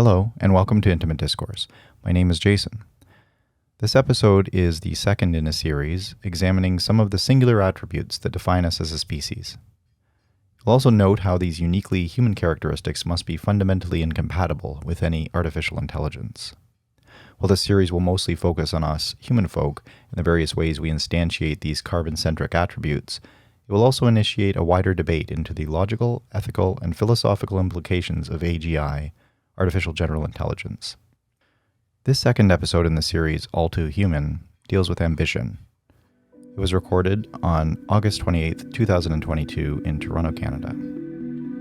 Hello, and welcome to Intimate Discourse. My name is Jason. This episode is the second in a series examining some of the singular attributes that define us as a species. You'll also note how these uniquely human characteristics must be fundamentally incompatible with any artificial intelligence. While this series will mostly focus on us, human folk, and the various ways we instantiate these carbon-centric attributes, it will also initiate a wider debate into the logical, ethical, and philosophical implications of AGI, artificial general intelligence. This second episode in the series, All Too Human, deals with ambition. It was recorded on August 28th, 2022 in Toronto, Canada.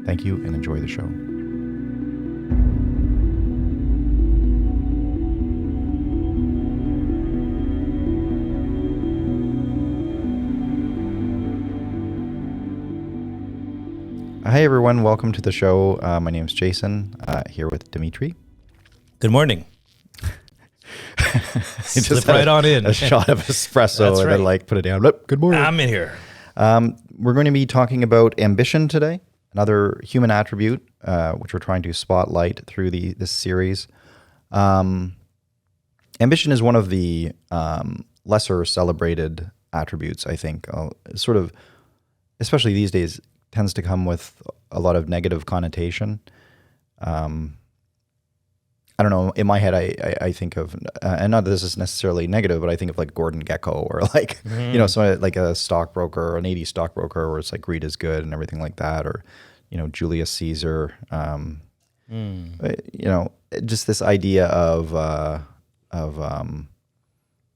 Thank you and enjoy the show. Hi everyone, welcome to the show. My name is Jason, here with Dimitri. Good morning. Slip right on in. A shot of espresso and then put it down. Good morning. I'm in here. We're going to be talking about ambition today, another human attribute, which we're trying to spotlight through this series. Ambition is one of the lesser celebrated attributes, I think. Sort of, especially these days, tends to come with a lot of negative connotation. I don't know, in my head, I think of, and not that this is necessarily negative, but I think of like Gordon Gekko or so like a stockbroker, an 80s stockbroker where it's like greed is good and everything like that, or, Julius Caesar, just this idea of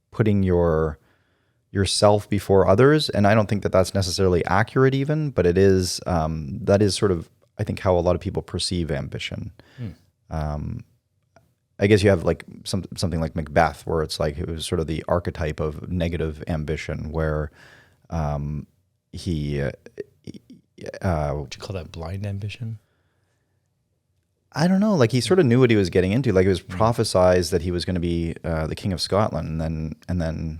putting yourself before others. And I don't think that that's necessarily accurate even, but it is, that is sort of, I think, how a lot of people perceive ambition. I guess you have like something like Macbeth, where it's like it was sort of the archetype of negative ambition, where would you call that blind ambition? I don't know. Like he sort of knew what he was getting into. Like it was prophesized that he was going to be the King of Scotland, and then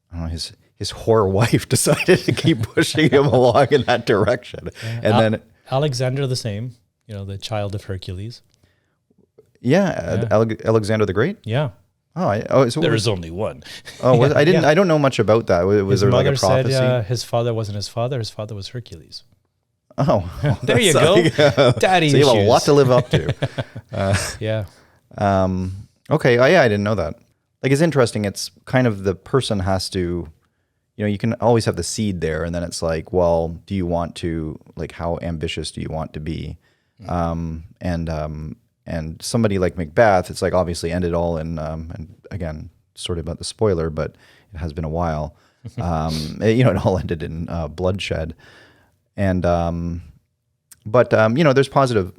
I don't know, his whore wife decided to keep pushing him along in that direction, and then Alexander the same, the child of Hercules. Yeah. Alexander the Great. Yeah. So there's only one. I didn't. I don't know much about that. Was there like a prophecy? Said, his father wasn't his father. His father was Hercules. Oh, well, there you go. Daddy so you have a lot to live up to. Yeah. Okay. I didn't know that. Like, it's interesting. It's kind of the person has to, you can always have the seed there, and then it's like, well, do you want to, like, how ambitious do you want to be? And somebody like Macbeth, it's like obviously ended all in, and again, sort of about the spoiler, but it has been a while. It all ended in bloodshed. And, there's positive,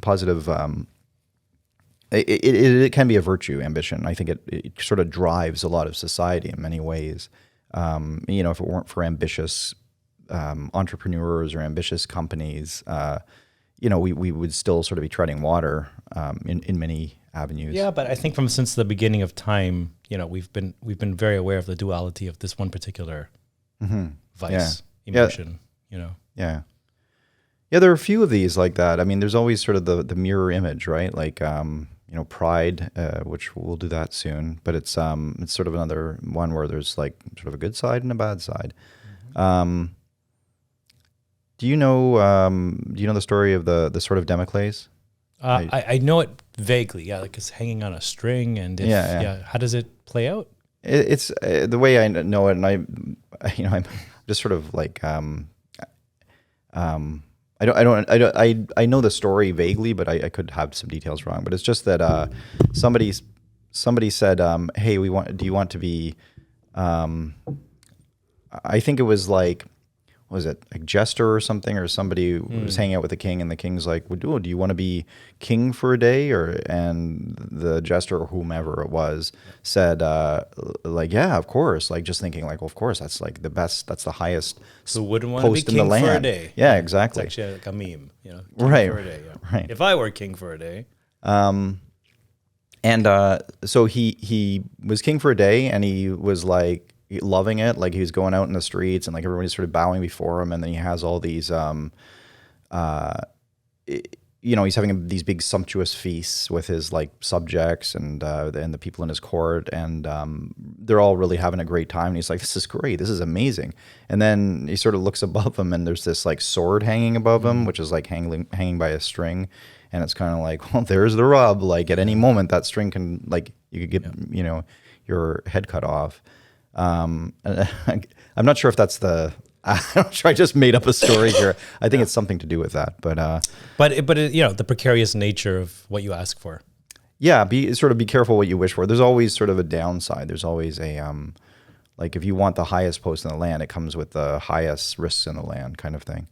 it can be a virtue, ambition. I think it sort of drives a lot of society in many ways. If it weren't for ambitious entrepreneurs or ambitious companies, we would still sort of be treading water in many avenues. Yeah, but I think since the beginning of time, we've been very aware of the duality of this one particular vice, emotion. Yeah, there are a few of these like that. I mean, there's always sort of the mirror image, right? Like pride, which we'll do that soon. But it's sort of another one where there's like sort of a good side and a bad side. Do you know the story of the Sword of Damocles? I know it vaguely. Yeah, like it's hanging on a string, and how does it play out? It's the way I know it, and I'm just sort of like I know the story vaguely, but I could have some details wrong. But it's just that somebody said, hey, do you want to be? I think it was like. Was it like jester or something, or somebody was hanging out with the king, and the king's like, do you want to be king for a day? And the jester or whomever it was said, yeah, of course. Like just thinking like, well, of course, that's like the best, that's the highest Who wouldn't want post to be in the king land. for a day? Yeah, exactly. It's actually like a meme, king right. for a day. Yeah. Right. If I were king for a day. So he was king for a day, and he was like, loving it, like he was going out in the streets and like everybody's sort of bowing before him, and then he has all these he's having these big sumptuous feasts with his like subjects and the people in his court, and they're all really having a great time. And he's like, "This is great. This is amazing." And then he sort of looks above him, and there's this like sword hanging above him, which is like hanging by a string. And it's kind of like, well, there's the rub. Like at any moment, that string can like you could get your head cut off. I'm not sure if that's the. I'm sure I just made up a story here. I think it's something to do with that, but the precarious nature of what you ask for. Yeah, be careful what you wish for. There's always sort of a downside. There's always a like if you want the highest post in the land, it comes with the highest risks in the land, kind of thing.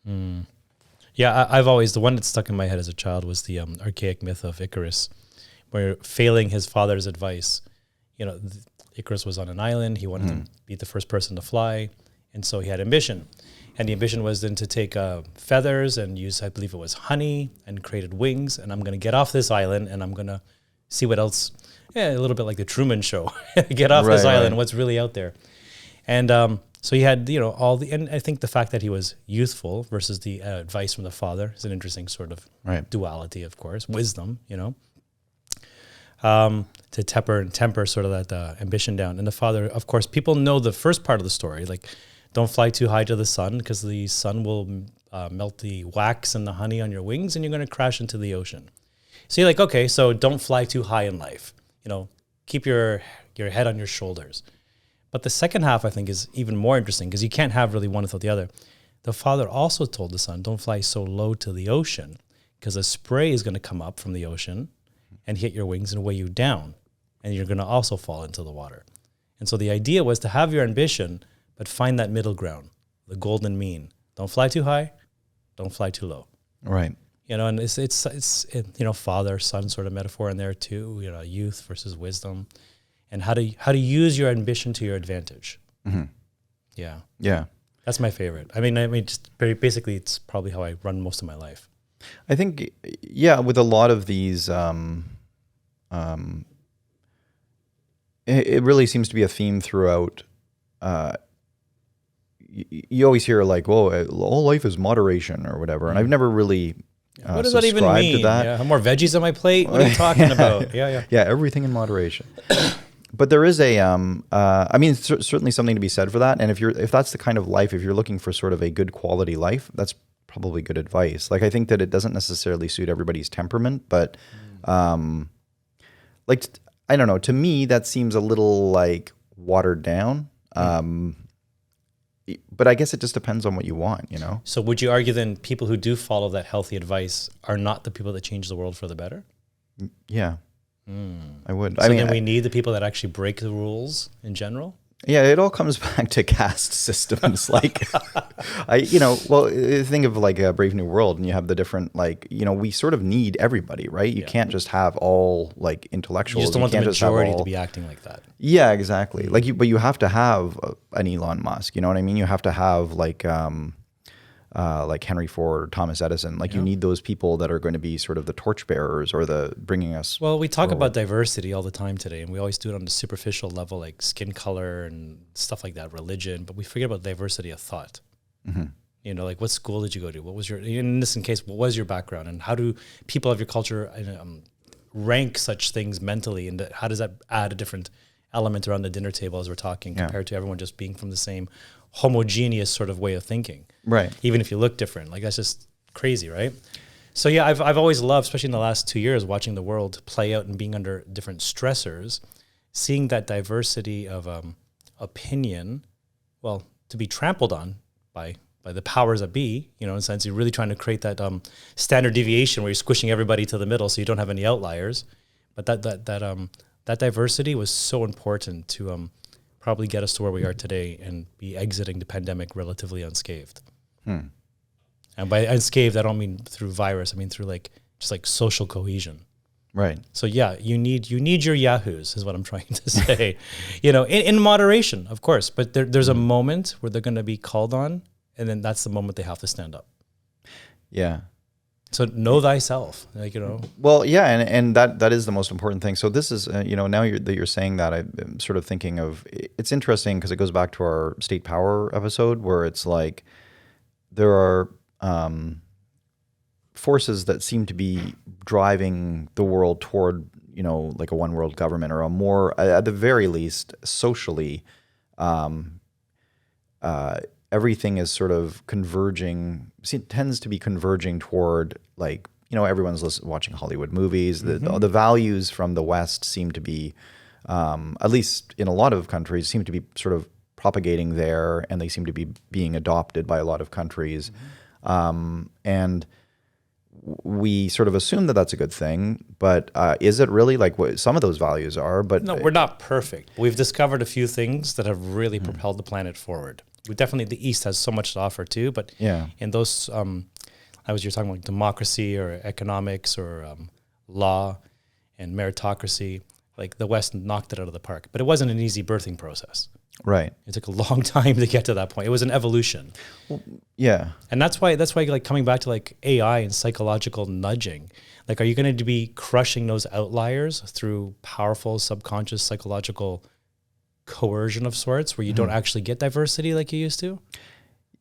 Mm. Yeah, I've always the one that stuck in my head as a child was the archaic myth of Icarus, where failing his father's advice, Icarus was on an island. He wanted to be the first person to fly. And so he had ambition. And the ambition was then to take feathers and use, I believe it was honey, and created wings. And I'm going to get off this island and I'm going to see what else. Yeah, a little bit like the Truman Show. Get off this island, what's really out there. And so he had, and I think the fact that he was youthful versus the advice from the father is an interesting sort of duality, of course. Wisdom, to temper sort of that ambition down. And the father, of course, people know the first part of the story, like, don't fly too high to the sun because the sun will melt the wax and the honey on your wings and you're going to crash into the ocean. So you're like, okay, so don't fly too high in life. Keep your head on your shoulders. But the second half, I think, is even more interesting because you can't have really one without the other. The father also told the son, don't fly so low to the ocean because a spray is going to come up from the ocean and hit your wings and weigh you down. And you're going to also fall into the water. And so the idea was to have your ambition, but find that middle ground, the golden mean. Don't fly too high, don't fly too low. Right. And it's father son sort of metaphor in there too. Youth versus wisdom, and how to use your ambition to your advantage. Mm-hmm. Yeah. Yeah. That's my favorite. I mean, just very basically, it's probably how I run most of my life. I think, with a lot of these, it really seems to be a theme throughout. You always hear like, "Well, all life is moderation" or whatever, and I've never really what does that even mean? To that. Yeah, have more veggies on my plate. What are you talking about? Yeah. Everything in moderation. But there is a, certainly something to be said for that. And if that's the kind of life, if you're looking for sort of a good quality life, that's probably good advice. Like I think that it doesn't necessarily suit everybody's temperament, but like I don't know. To me, that seems a little like watered down. But I guess it just depends on what you want, So would you argue then people who do follow that healthy advice are not the people that change the world for the better? Yeah, I would. So then we need the people that actually break the rules in general? Yeah, it all comes back to caste systems. Like, think of like a Brave New World, and you have the different, like, we sort of need everybody, right? You can't just have all like intellectuals. You just don't want the majority to be acting like that. Yeah, exactly. But you have to have an Elon Musk. You know what I mean? You have to have like Henry Ford or Thomas Edison. Like you need those people that are going to be sort of the torchbearers or the bringing us. Well, we talk about diversity all the time today, and we always do it on the superficial level, like skin color and stuff like that, religion, but we forget about diversity of thought. Mm-hmm. Like what school did you go to? What was in this case, what was your background? And how do people of your culture rank such things mentally? And how does that add a different element around the dinner table as we're talking compared to everyone just being from the same homogeneous sort of way of thinking, right? Even if you look different, like that's just crazy, right? So yeah, I've always loved, especially in the last 2 years, watching the world play out and being under different stressors, seeing that diversity of opinion, well, to be trampled on by the powers that be, in a sense, you're really trying to create that standard deviation where you're squishing everybody to the middle, so you don't have any outliers. But that diversity was so important to probably get us to where we are today and be exiting the pandemic relatively unscathed. And by unscathed, I don't mean through virus. I mean through just social cohesion. Right. So yeah, you need your yahoos is what I'm trying to say. In moderation, of course, but there's a moment where they're going to be called on, and then that's the moment they have to stand up. Yeah. So know thyself, Well, yeah, and that is the most important thing. So this is, now you're saying that, I'm sort of thinking of, it's interesting because it goes back to our state power episode where it's like there are forces that seem to be driving the world toward, like a one world government, or a more, at the very least, socially, everything is sort of converging, tends to be converging toward, like, everyone's watching Hollywood movies. The values from the West seem to be, at least in a lot of countries, seem to be sort of propagating there, and they seem to be being adopted by a lot of countries. And we sort of assume that that's a good thing, but is it really? Like, what some of those values are, but No, we're not perfect. We've discovered a few things that have really propelled the planet forward. We definitely, the East has so much to offer too, but in those, you're talking about democracy or economics or law and meritocracy, like the West knocked it out of the park. But it wasn't an easy birthing process. Right. It took a long time to get to that point. It was an evolution. Well, yeah. And that's why like coming back to like AI and psychological nudging, like, are you going to be crushing those outliers through powerful subconscious psychological coercion of sorts where you don't actually get diversity like you used to?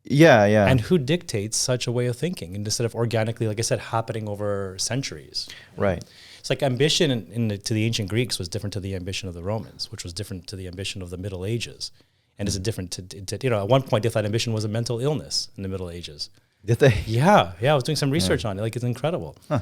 Yeah, yeah. And who dictates such a way of thinking, and instead of organically, like I said, happening over centuries? Right. It's like ambition to the ancient Greeks was different to the ambition of the Romans, which was different to the ambition of the Middle Ages. And is it different to at one point they thought ambition was a mental illness in the Middle Ages. Did they? Yeah. I was doing some research on it. Like, it's incredible. Huh.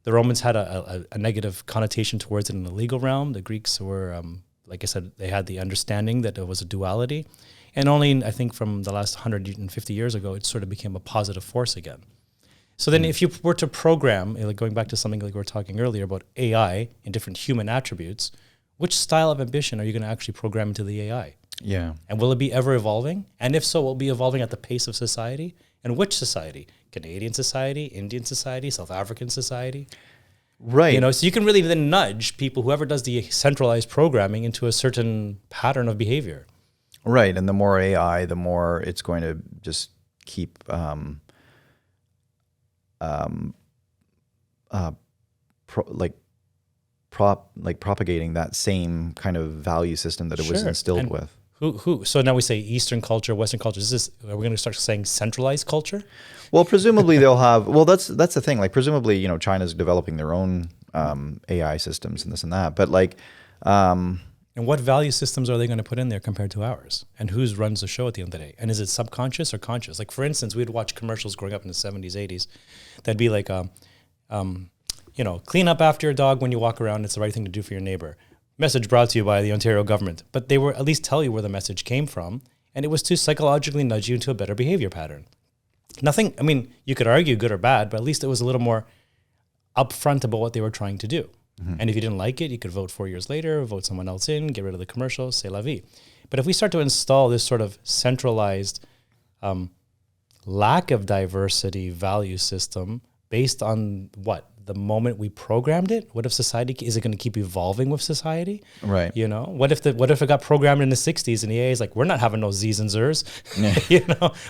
The Romans had a negative connotation towards it in the legal realm. The Greeks were, like I said, they had the understanding that there was a duality. And only, I think, from the last 150 years ago, it sort of became a positive force again. So then if you were to program, like going back to something like we were talking earlier about AI and different human attributes, which style of ambition are you going to actually program into the AI? Yeah. And will it be ever evolving? And if so, will it be evolving at the pace of society? And which society? Canadian society, Indian society, South African society? Right. So you can really then nudge people, whoever does the centralized programming, into a certain pattern of behavior. Right. And the more AI, the more it's going to just keep propagating that same kind of value system that it was instilled and with. So now we say Eastern culture, Western culture. Are we going to start saying centralized culture? Well, presumably they'll have. Well, that's the thing. Like, presumably, China's developing their own AI systems and this and that. But like, and what value systems are they going to put in there compared to ours? And whose runs the show at the end of the day? And is it subconscious or conscious? Like, for instance, we'd watch commercials growing up in the 70s, 80s. That'd be like, clean up after your dog when you walk around. It's the right thing to do for your neighbor. Message brought to you by the Ontario government. But they were at least tell you where the message came from. And it was to psychologically nudge you into a better behavior pattern. Nothing, you could argue good or bad, but at least it was a little more upfront about what they were trying to do. Mm-hmm. And if you didn't like it, you could vote 4 years later, vote someone else in, get rid of the commercial, c'est la vie. But if we start to install this sort of centralized lack of diversity value system based on what? The moment we programmed it? What if society, is it going to keep evolving with society? Right. What if it got programmed in the 60s and the EA is like, we're not having no Z's and Zers,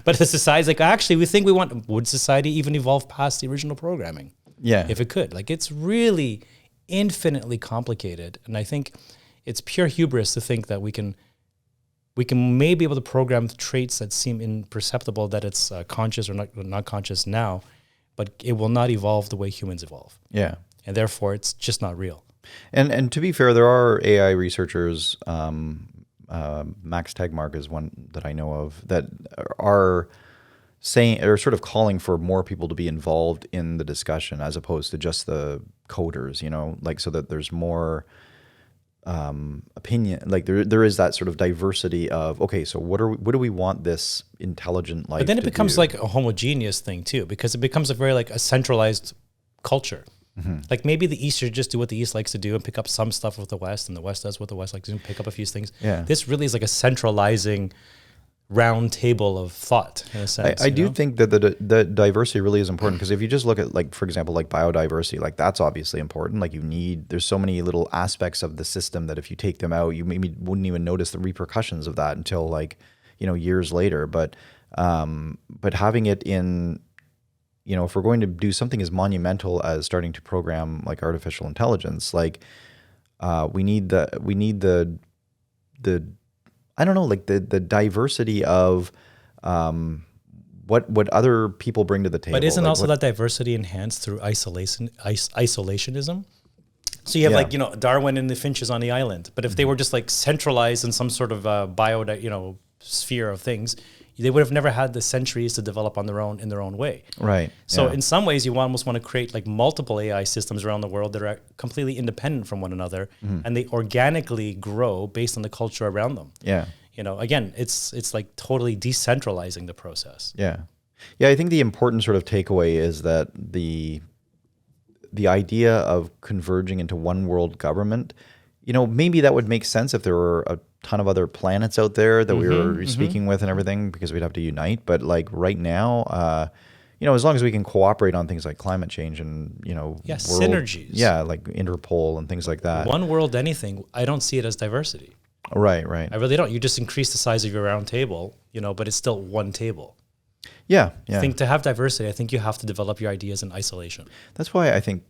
but the society's like, actually, would society even evolve past the original programming? Yeah. If it could. Like, it's really infinitely complicated. And I think it's pure hubris to think that we can maybe be able to program traits that seem imperceptible, that it's conscious or not conscious now, but it will not evolve the way humans evolve. Yeah. And therefore, it's just not real. And to be fair, there are AI researchers, Max Tegmark is one that I know of, that are sort of calling for more people to be involved in the discussion as opposed to just the coders, like, so that there's more opinion, like there is that sort of diversity of, okay, so what do we want this intelligent life? But then it to becomes do? like a homogeneous thing too, because it becomes a very like a centralized culture. Mm-hmm. Like, maybe the East should just do what the East likes to do and pick up some stuff with the West, and the West does what the West likes to do and pick up a few things. Yeah. This really is like a centralizing round table of thought in a sense. I do think that the diversity really is important, because if you just look at, like, for example, like biodiversity, like, that's obviously important. Like, there's so many little aspects of the system that if you take them out, you maybe wouldn't even notice the repercussions of that until, like, years later. But having it in, if we're going to do something as monumental as starting to program like artificial intelligence, like, we need the I don't know, like the diversity of what other people bring to the table. But isn't like also what, that diversity enhanced through isolationism? So you have like, Darwin and the finches on the island. But if they were just like centralized in some sort of sphere of things, they would have never had the centuries to develop on their own in their own way. right? So yeah. in some ways, you almost want to create like multiple AI systems around the world that are completely independent from one another, and they organically grow based on the culture around them. Yeah. Again, it's like totally decentralizing the process. Yeah. Yeah, I think the important sort of takeaway is that the idea of converging into one world government, maybe that would make sense if there were a ton of other planets out there that we were speaking with and everything, because we'd have to unite. But like right now, as long as we can cooperate on things like climate change and, synergies. Yeah, like Interpol and things like that. One world anything, I don't see it as diversity. Right. I really don't. You just increase the size of your round table, but it's still one table. Yeah. I think to have diversity, I think you have to develop your ideas in isolation. That's why I think,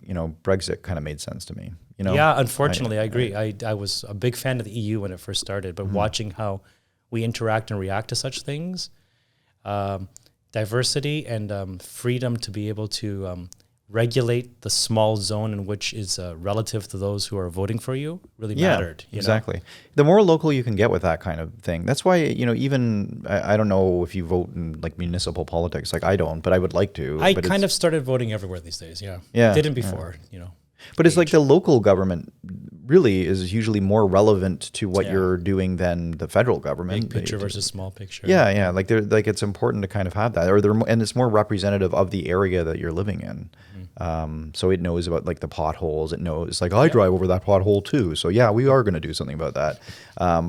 Brexit kind of made sense to me. Yeah, unfortunately, I agree. I was a big fan of the EU when it first started, but watching how we interact and react to such things, diversity and freedom to be able to regulate the small zone in which is relative to those who are voting for you really mattered. Exactly. The more local you can get with that kind of thing. That's why, even, I don't know if you vote in like municipal politics, like I don't, but I would like to. I kind of started voting everywhere these days. Yeah. Didn't before, But it's like the local government really is usually more relevant to what you're doing than the federal government. Big picture versus small picture. Yeah. Like it's important to kind of have that, and it's more representative of the area that you're living in. So it knows about like the potholes. It knows like I drive over that pothole too. So yeah, we are going to do something about that.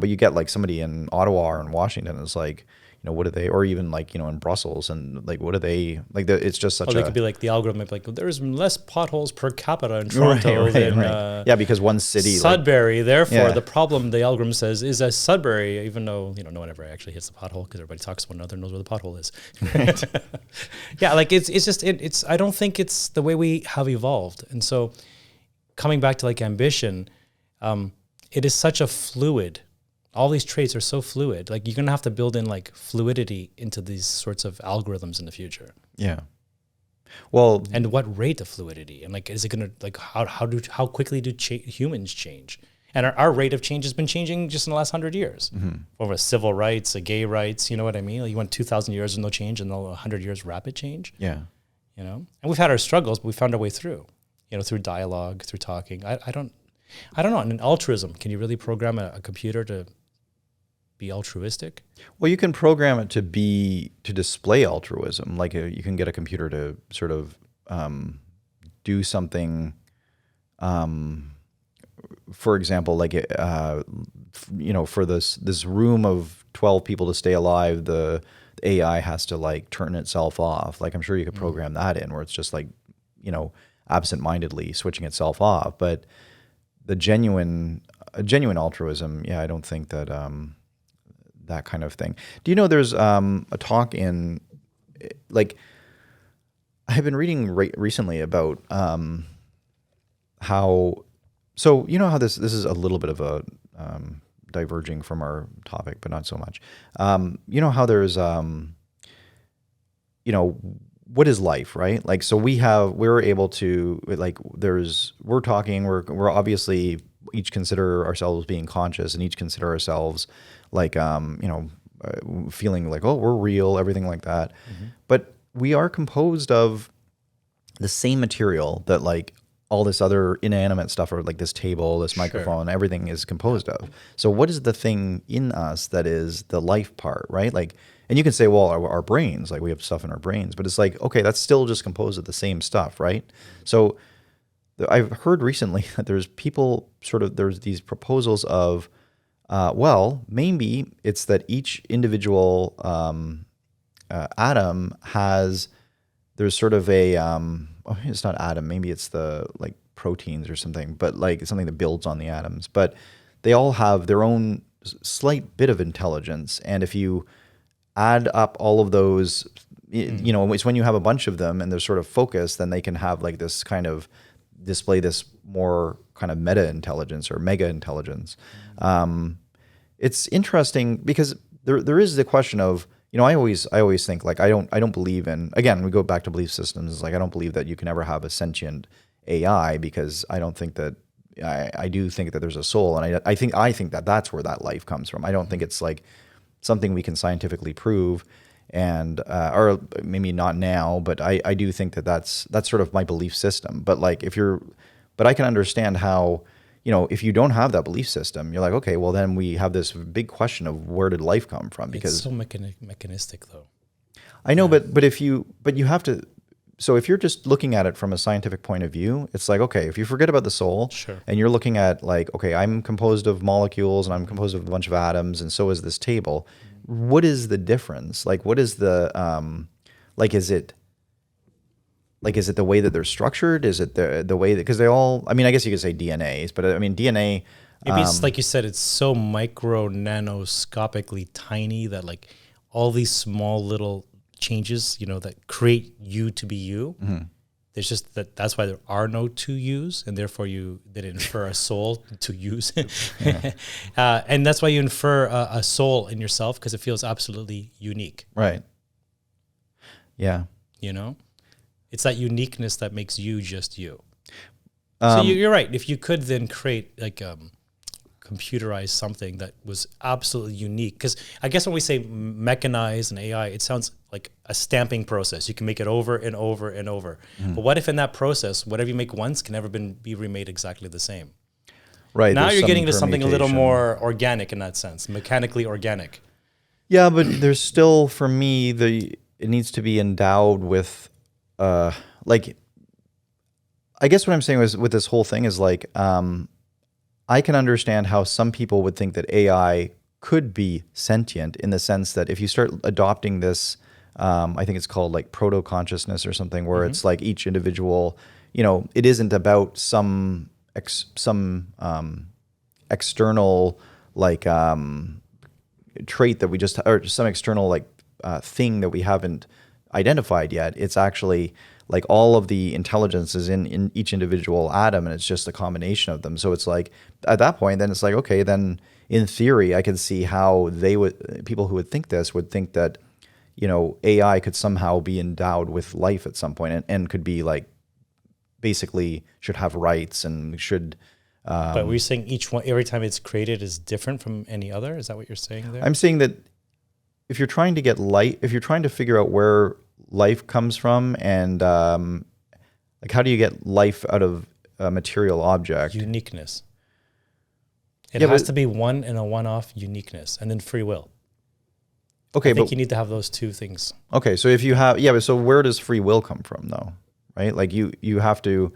But you get like somebody in Ottawa or in Washington is like, what do they, or even like, in Brussels, and like, what do they, like, it's just such they could be like, the algorithm might be like, there's less potholes per capita in Toronto than yeah, because one city, Sudbury, therefore the problem, the algorithm says, is a Sudbury, even though, no one ever actually hits the pothole because everybody talks to one another and knows where the pothole is. Yeah, like it's I don't think it's the way we have evolved. And so coming back to like ambition, it is such a fluid, all these traits are so fluid. Like you're going to have to build in like fluidity into these sorts of algorithms in the future. Yeah. Well, and what rate of fluidity? And like, is it going to like, how quickly do humans change? And our rate of change has been changing just in the last 100 years. Over civil rights, gay rights, you know what I mean? Like you went 2,000 years with no change and 100 years rapid change. Yeah. And we've had our struggles, but we found our way through, through dialogue, through talking. I don't know. And in altruism, can you really program a computer to be altruistic? Well, you can program it to display altruism. Like you can get a computer to sort of do something. For example, like for this room of 12 people to stay alive, the AI has to like turn itself off. Like I'm sure you could program that in where it's just like absent-mindedly switching itself off. But the genuine altruism, I don't think that. That kind of thing. Do you know there's a talk in, like, I have been reading recently about how, so you know how this is a little bit of a diverging from our topic, but not so much. You know how there's, what is life, right? Like, so we're able to, like, we're talking, we're obviously each consider ourselves being conscious and each consider ourselves like, feeling like, oh, we're real, everything like that. But we are composed of the same material that like all this other inanimate stuff, or like this table, this microphone, everything is composed of. So what is the thing in us that is the life part, right? Like, and you can say, well, our brains, like we have stuff in our brains, but it's like, okay, that's still just composed of the same stuff, right? So I've heard recently that there's these proposals of, well, maybe it's that each individual atom there's sort of a, it's not atom, maybe it's the like proteins or something, but like something that builds on the atoms. But they all have their own slight bit of intelligence. And if you add up all of those, it's when you have a bunch of them and they're sort of focused, then they can have like this kind of display this more kind of meta intelligence or mega intelligence. It's interesting because there is the question of, I always think like I don't believe in, again, we go back to belief systems. Like I don't believe that you can ever have a sentient AI, because I don't think that I do think that there's a soul, and I think that that's where that life comes from. I don't think it's like something we can scientifically prove, and or maybe not now, but I do think that that's sort of my belief system. But like but I can understand how, if you don't have that belief system, you're like, okay, well then we have this big question of where did life come from? Because It's so mechanistic, though. I know, but you have to. So if you're just looking at it from a scientific point of view, it's like, okay, if you forget about the soul, Sure. and you're looking at like, okay, I'm composed of molecules and I'm composed of a bunch of atoms, and so is this table. What is the difference? Like, what is the like? Is it the way that they're structured? Is it the way that, because they all? I mean, I guess you could say DNAs, but I mean DNA. Maybe it's like you said, it's so micro nanoscopically tiny that like all these small little changes, that create you to be you. There's just that's why there are no two yous, and therefore you then infer a soul to use. And that's why you infer a soul in yourself, because it feels absolutely unique. Right. Yeah. It's that uniqueness that makes you just you. So you're right. If you could then create like computerized something that was absolutely unique, because I guess when we say mechanized and AI, it sounds like a stamping process. You can make it over and over and over. But what if in that process, whatever you make once can never be remade exactly the same? Right. Now there's you're some getting to something a little permutation. more organic in that sense, mechanically organic. Yeah, but there's still, for me, it needs to be endowed with, like, I guess what I'm saying with this whole thing is like, I can understand how some people would think that AI could be sentient, in the sense that if you start adopting this, I think it's called like proto-consciousness or something, where it's like each individual, it isn't about some external like trait that we just, or some external like thing that we haven't identified yet. It's actually like all of the intelligence is in each individual atom, and it's just a combination of them. So it's like at that point, then it's like, okay, then in theory, I can see how people who would think this would think that, AI could somehow be endowed with life at some point, and could be like, basically should have rights and should. But were you saying each one, every time it's created, is different from any other? Is that what you're saying there? I'm saying that if you're trying to get light, if you're trying to figure out where life comes from, and like how do you get life out of a material object? Uniqueness. It has to be one and a one-off uniqueness, and then free will. Okay, I think you need to have those two things. Okay, so if you have, but so where does free will come from, though? Right, like you have to,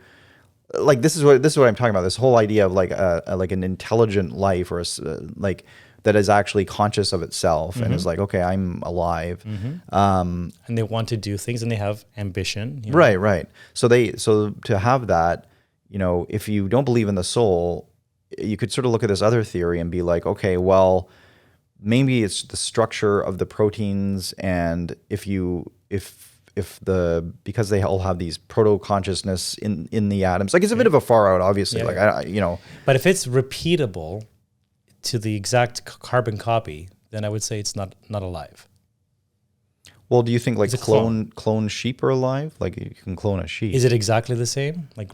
like this is what I'm talking about. This whole idea of like like an intelligent life, or like that is actually conscious of itself and is like, okay, I'm alive. And they want to do things, and they have ambition. Right. So to have that, if you don't believe in the soul, you could sort of look at this other theory and be like, okay, well, maybe it's the structure of the proteins, and because they all have these proto-consciousness in the atoms, like it's a bit of a far out, obviously. But if it's repeatable to the exact carbon copy, then I would say it's not alive. Well, do you think like It's a clone sheep are alive? Like you can clone a sheep. Is it exactly the same? Like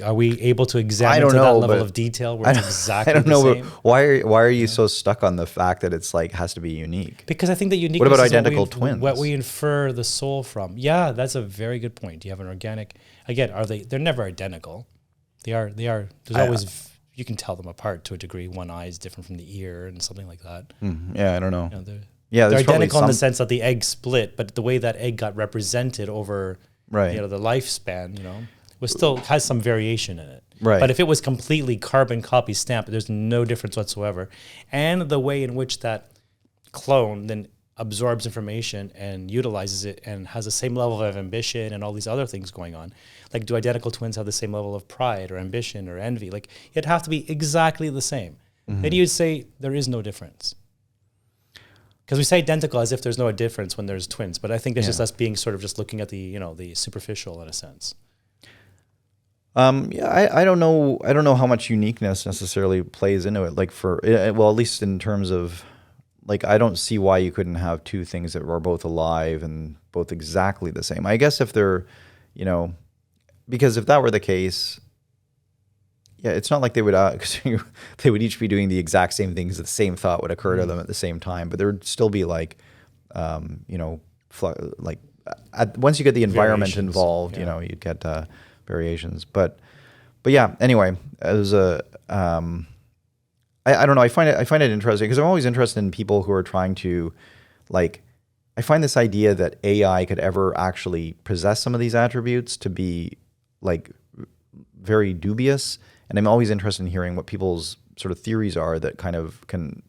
are we able to examine to that level of detail where it's exactly the same? But why are you so stuck on the fact that it's like has to be unique? Because I think that uniqueness. What about is identical twins? What we infer the soul from. Yeah, that's a very good point. You have an organic. Again, they're never identical. They are. There's always. You can tell them apart to a degree. One eye is different from the ear, and something like that. Yeah, I don't know. They're identical in the sense that the egg split, but the way that egg got represented over the lifespan, still has some variation in it. Right. But if it was completely carbon copy stamped, there's no difference whatsoever. And the way in which that clone then absorbs information and utilizes it and has the same level of ambition and all these other things going on. Like, do identical twins have the same level of pride or ambition or envy? Like, it'd have to be exactly the same. Then you'd say there is no difference. Because we say identical as if there's no difference when there's twins, but I think it's just us being sort of just looking at the superficial in a sense. I don't know. I don't know how much uniqueness necessarily plays into it. Like at least in terms of like, I don't see why you couldn't have two things that are both alive and both exactly the same. I guess if they're, you know, because if that were the case, yeah, it's not like they would, cause they would each be doing the exact same things. The same thought would occur to them at the same time, but there would still be like, you know, like once you get the environment Variations, involved, you yeah. know, you'd get variations. But yeah. Anyway, it was a. I don't know. I find it interesting because I'm always interested in people who are trying to, like, I find this idea that AI could ever actually possess some of these attributes to be like very dubious, and I'm always interested in hearing what people's sort of theories are that kind of can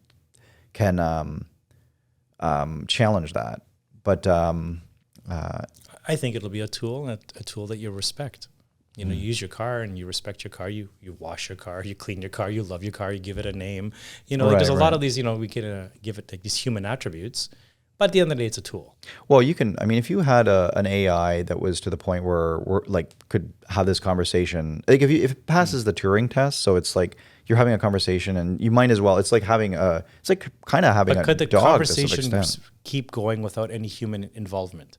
challenge that. But I think it'll be a tool, and a tool that you respect. You know, you use your car and you respect your car. You wash your car, you clean your car, you love your car, you give it a name. You know, like there's a lot of these. You know, we can give it like these human attributes, but at the end of the day, it's a tool. well, you can. I mean, if you had an AI that was to the point where we're like could have this conversation, like if it passes the Turing test, so it's like you're having a conversation, and you might as well. It's like having it's like kind of having But a could the dog to some conversation extent. keep going without any human involvement,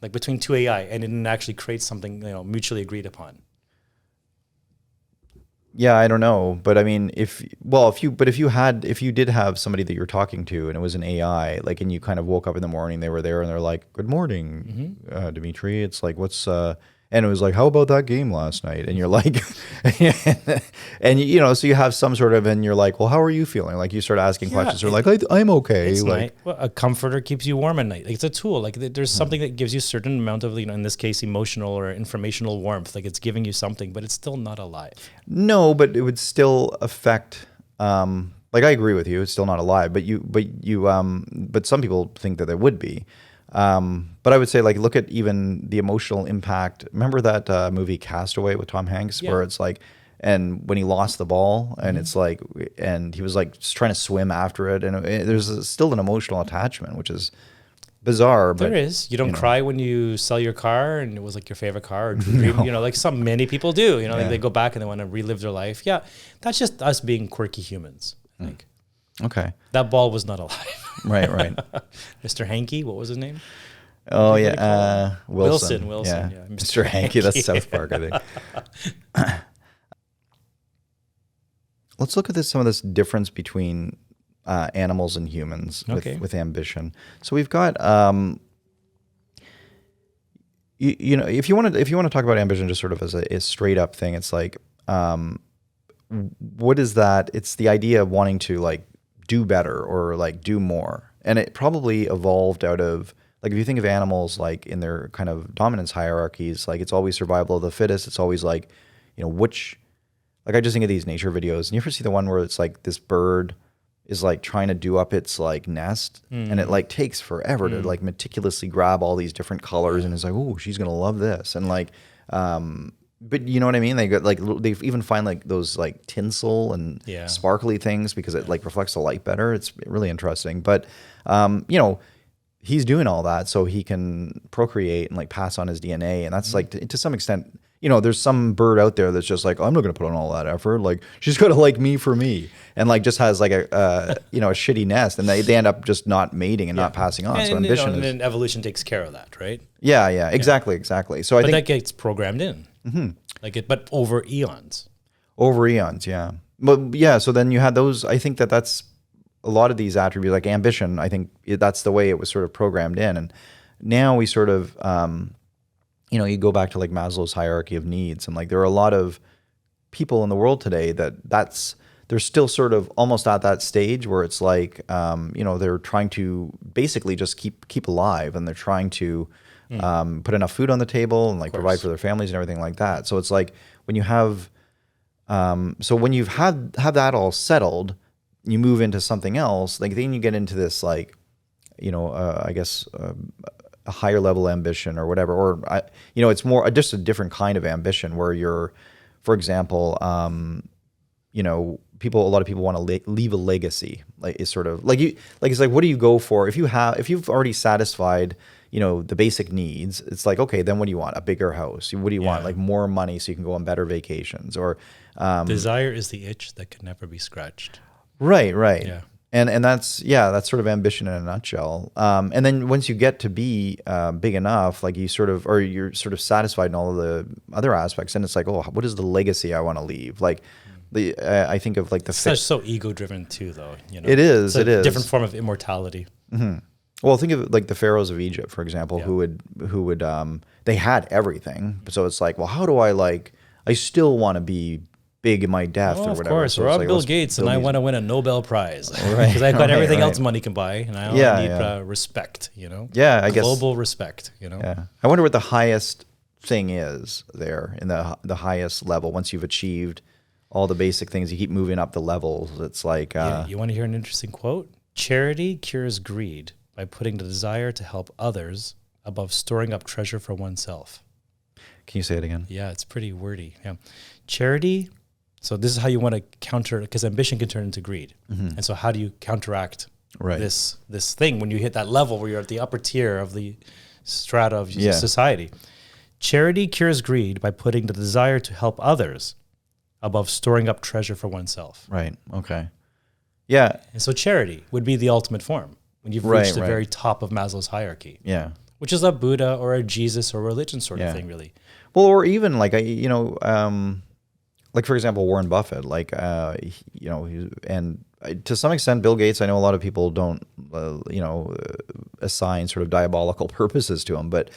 like between two AI, and it actually creates something mutually agreed upon? Yeah, I don't know, but I mean, if you did have somebody that you're talking to and it was an AI, like, and you kind of woke up in the morning, they were there and they're like, "Good morning, Dimitri." It's like, "What's?" And it was like, "How about that game last night?" And you're like, and you know, so you have some sort of, and you're like, "Well, how are you feeling?" Like you start asking questions. They're like, "I'm okay." It's Like, nice. Well, a comforter keeps you warm at night. Like, it's a tool. Like there's something that gives you a certain amount of, in this case, emotional or informational warmth. Like it's giving you something, but it's still not alive. no, but it would still affect. Like I agree with you, it's still not alive, but some people think that it would be. But I would say, like, look at even the emotional impact. Remember that movie Castaway with Tom Hanks, Yeah. where it's like, and when he lost the ball, and it's like, and he was like just trying to swim after it, and there's still an emotional attachment, which is bizarre. But There is. You don't cry when you sell your car and it was like your favorite car or dream, like many people do, like they go back and they want to relive their life. Yeah. That's just us being quirky humans. Like okay, that ball was not alive. right. Mr. Hanky, what was his name? Oh What do you yeah, Wilson. Wilson, yeah. Mr. Hanky. That's South Park, I think. Let's look at some of this difference between animals and humans with ambition. So we've got, if you want to talk about ambition just sort of as a straight up thing, it's like, what is that? It's the idea of wanting to like do better or like do more, and it probably evolved out of, like, if you think of animals like in their kind of dominance hierarchies, like it's always survival of the fittest. It's always like, which. Like I just think of these nature videos, and you ever see the one where it's like this bird is like trying to do up its like nest, and it like takes forever to like meticulously grab all these different colors, and it's like, oh, she's gonna love this, and like, but you know what I mean? They got like they even find like those like tinsel and sparkly things because it like reflects the light better. It's really interesting, but he's doing all that so he can procreate and like pass on his DNA, and that's like to some extent. There's some bird out there that's just like, I'm not going to put on all that effort. Like, she's got to like me for me. And like just has like a shitty nest, and they end up just not mating and not passing on. So ambition is. And evolution takes care of that, right? Yeah, exactly. So I think that gets programmed in. But over eons. Over eons, yeah. But yeah, so then you had those, I think that's a lot of these attributes, like ambition, I think that's the way it was sort of programmed in. And now we sort of, you go back to like Maslow's hierarchy of needs, and like there are a lot of people in the world today they're still sort of almost at that stage where it's like, they're trying to basically just keep alive, and they're trying to put enough food on the table and like provide for their families and everything like that. So it's like when you have, when you've had that all settled, you move into something else. Like then you get into this like, I guess. A higher level ambition or whatever, or it's more just a different kind of ambition where you're, for example, a lot of people want to leave a legacy. Like it's sort of like it's like, what do you go for if you've already satisfied the basic needs? It's like, okay, then what do you want? A bigger house? What do you want? Like more money so you can go on better vacations, or desire is the itch that can never be scratched. Right. Yeah. And that's sort of ambition in a nutshell. And then once you get to be big enough, like you're sort of satisfied in all of the other aspects, and it's like, oh, what is the legacy I want to leave? Like I think of like It's so ego driven too, though. It is. It's a different form of immortality. Mm-hmm. Well, think of like the pharaohs of Egypt, for example, who would they had everything, so it's like, well, how do I still want to be big in my death or whatever. Of course, so or I'm like, Bill Gates and I want to win a Nobel Prize Right. because I've got everything right. else money can buy, and I only need respect. Yeah, I guess global respect. Yeah, I wonder what the highest thing is there in the highest level. Once you've achieved all the basic things, you keep moving up the levels. It's like you want to hear an interesting quote? Charity cures greed by putting the desire to help others above storing up treasure for oneself. Can you say it again? Yeah, it's pretty wordy. Yeah, charity. So this is how you want to counter, because ambition can turn into greed. Mm-hmm. And so how do you counteract this thing when you hit that level where you're at the upper tier of the strata of society? Charity cures greed by putting the desire to help others above storing up treasure for oneself. Right. Okay. Yeah. And so charity would be the ultimate form when you've reached the very top of Maslow's hierarchy. Yeah. Which is a Buddha or a Jesus or religion sort of thing, really. Well, or even like, like for example, Warren Buffett, like, and to some extent, Bill Gates, I know a lot of people don't, assign sort of diabolical purposes to him, but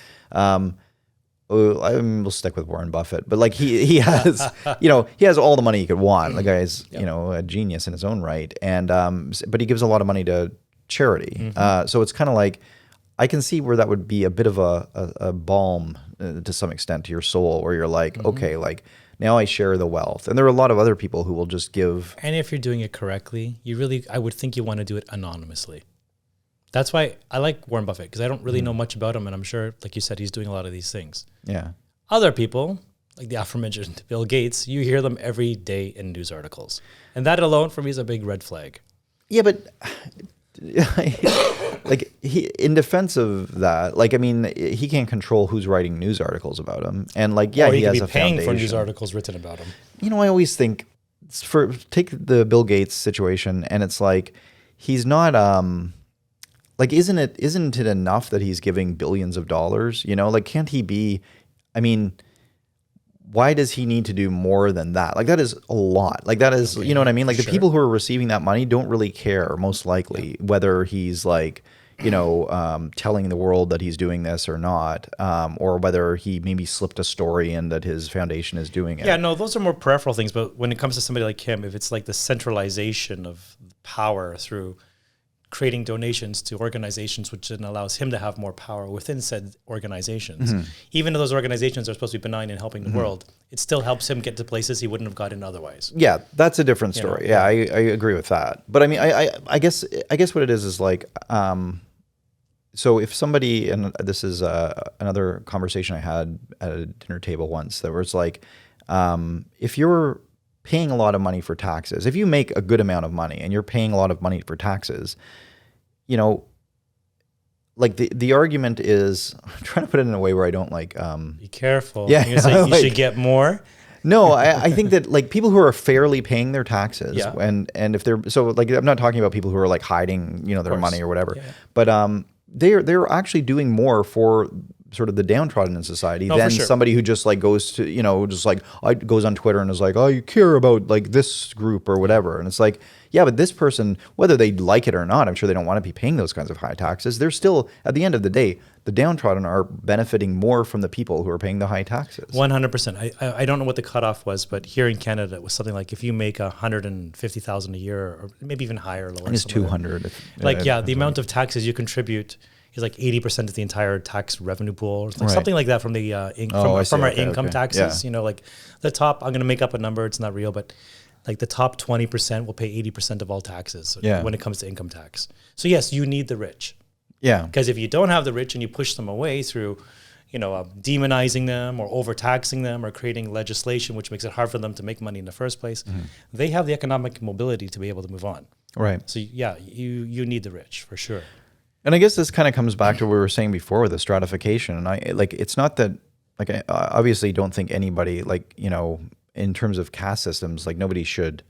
we'll stick with Warren Buffett. But like he has, he has all the money he could want. The guy's, a genius in his own right. And, but he gives a lot of money to charity. Mm-hmm. So it's kind of like, I can see where that would be a bit of a balm to some extent to your soul, where you're like, okay, like now I share the wealth. And there are a lot of other people who will just give. And if you're doing it correctly, I would think you want to do it anonymously. That's why I like Warren Buffett, because I don't really know much about him. And I'm sure, like you said, he's doing a lot of these things. Yeah. Other people, like the aforementioned Bill Gates, you hear them every day in news articles. And that alone for me is a big red flag. Yeah, but like in defense of that, like, I mean, he can't control who's writing news articles about him, and like, he has a paying foundation for news articles written about him. I always think take the Bill Gates situation, and it's like he's not like isn't it enough that he's giving billions of dollars? Like, can't he be? I mean, why does he need to do more than that? Like, that is a lot. Like, that is, you know what I mean? Like, the people who are receiving that money don't really care, most likely, whether he's like, telling the world that he's doing this or not, or whether he maybe slipped a story in that his foundation is doing it. Yeah, no, those are more peripheral things. But when it comes to somebody like him, if it's like the centralization of power through creating donations to organizations, which then allows him to have more power within said organizations. Mm-hmm. Even though those organizations are supposed to be benign in helping the world, it still helps him get to places he wouldn't have gotten otherwise. Yeah, that's a different story. Yeah, I agree with that. But I mean, I guess what it is like, so if somebody, and this is another conversation I had at a dinner table once, that was like, if you're paying a lot of money for taxes, if you make a good amount of money and you're paying a lot of money for taxes, like the argument is, I'm trying to put it in a way where I don't like be careful. Yeah, you're saying you should get more. No, I think that like people who are fairly paying their taxes, and if they're, so like, I'm not talking about people who are like hiding their money or whatever, but they're actually doing more for sort of the downtrodden in society than somebody who just like goes to, just like goes on Twitter and is like, oh, you care about like this group or whatever. And it's like, yeah, but this person, whether they like it or not, I'm sure they don't want to be paying those kinds of high taxes. They're still, at the end of the day, the downtrodden are benefiting more from the people who are paying the high taxes. 100%. I don't know what the cutoff was, but here in Canada, it was something like if you make $150,000 a year, or maybe even higher, lower. It's 200. The amount of taxes you contribute is like 80% of the entire tax revenue pool, or something like that from the from our income taxes. Yeah. Like the top, I'm going to make up a number, it's not real, but like the top 20% will pay 80% of all taxes when it comes to income tax. So yes, you need the rich. Yeah. Because if you don't have the rich and you push them away through, demonizing them or overtaxing them or creating legislation which makes it hard for them to make money in the first place, they have the economic mobility to be able to move on. Right. So yeah, you need the rich for sure. And I guess this kind of comes back to what we were saying before with the stratification. And it's not that, like, I obviously don't think anybody, like, in terms of caste systems, like nobody should,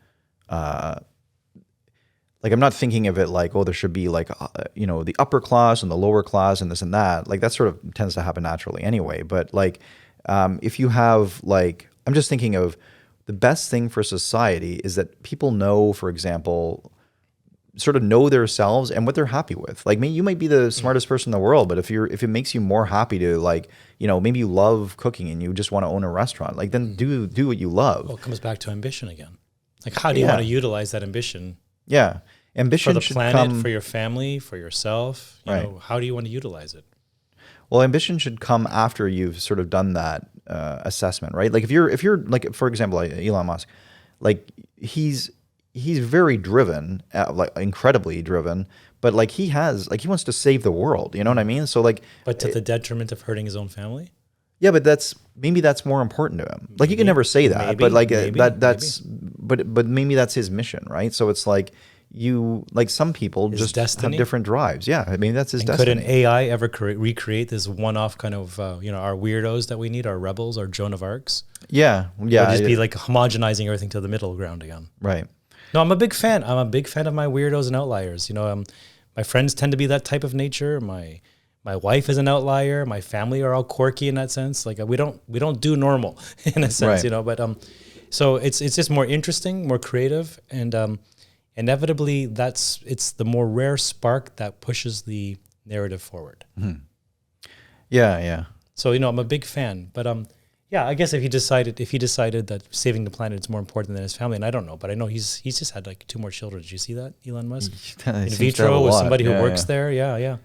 like, I'm not thinking of it like, oh, there should be like, the upper class and the lower class and this and that. Like that sort of tends to happen naturally anyway. But like, if you have like, I'm just thinking of the best thing for society is that people know, for example, sort of know themselves and what they're happy with. Like, maybe you might be the smartest person in the world, but if it makes you more happy to like, maybe you love cooking and you just want to own a restaurant, like then do what you love. Well, it comes back to ambition again. Like, how do you want to utilize that ambition? Yeah. Ambition for the should planet, come, for your family, for yourself. You know, how do you want to utilize it? Well, ambition should come after you've sort of done that assessment, right? Like if you're like, for example, like Elon Musk, like he's very driven, like incredibly driven, but like he wants to save the world. You know what I mean? So like, but to the detriment of hurting his own family. Yeah, but maybe that's more important to him. Like you can never say that, but like but maybe that's his mission, right? So it's like some people his just destiny? have different drives. Yeah, I mean that's his destiny. Could an AI ever recreate this one-off kind of our weirdos that we need, our rebels, our Joan of Arcs? Yeah. Or just be like homogenizing everything to the middle ground again. Right. No, I'm a big fan. I'm a big fan of my weirdos and outliers. My friends tend to be that type of nature. My wife is an outlier. My family are all quirky in that sense. Like we don't do normal in a sense, right. But so it's just more interesting, more creative, and inevitably it's the more rare spark that pushes the narrative forward. Mm-hmm. Yeah. So I'm a big fan, but yeah, I guess if he decided that saving the planet is more important than his family, and I don't know, but I know he's just had like 2 more children. Did you see that, Elon Musk? In vitro with somebody who works there. Yeah.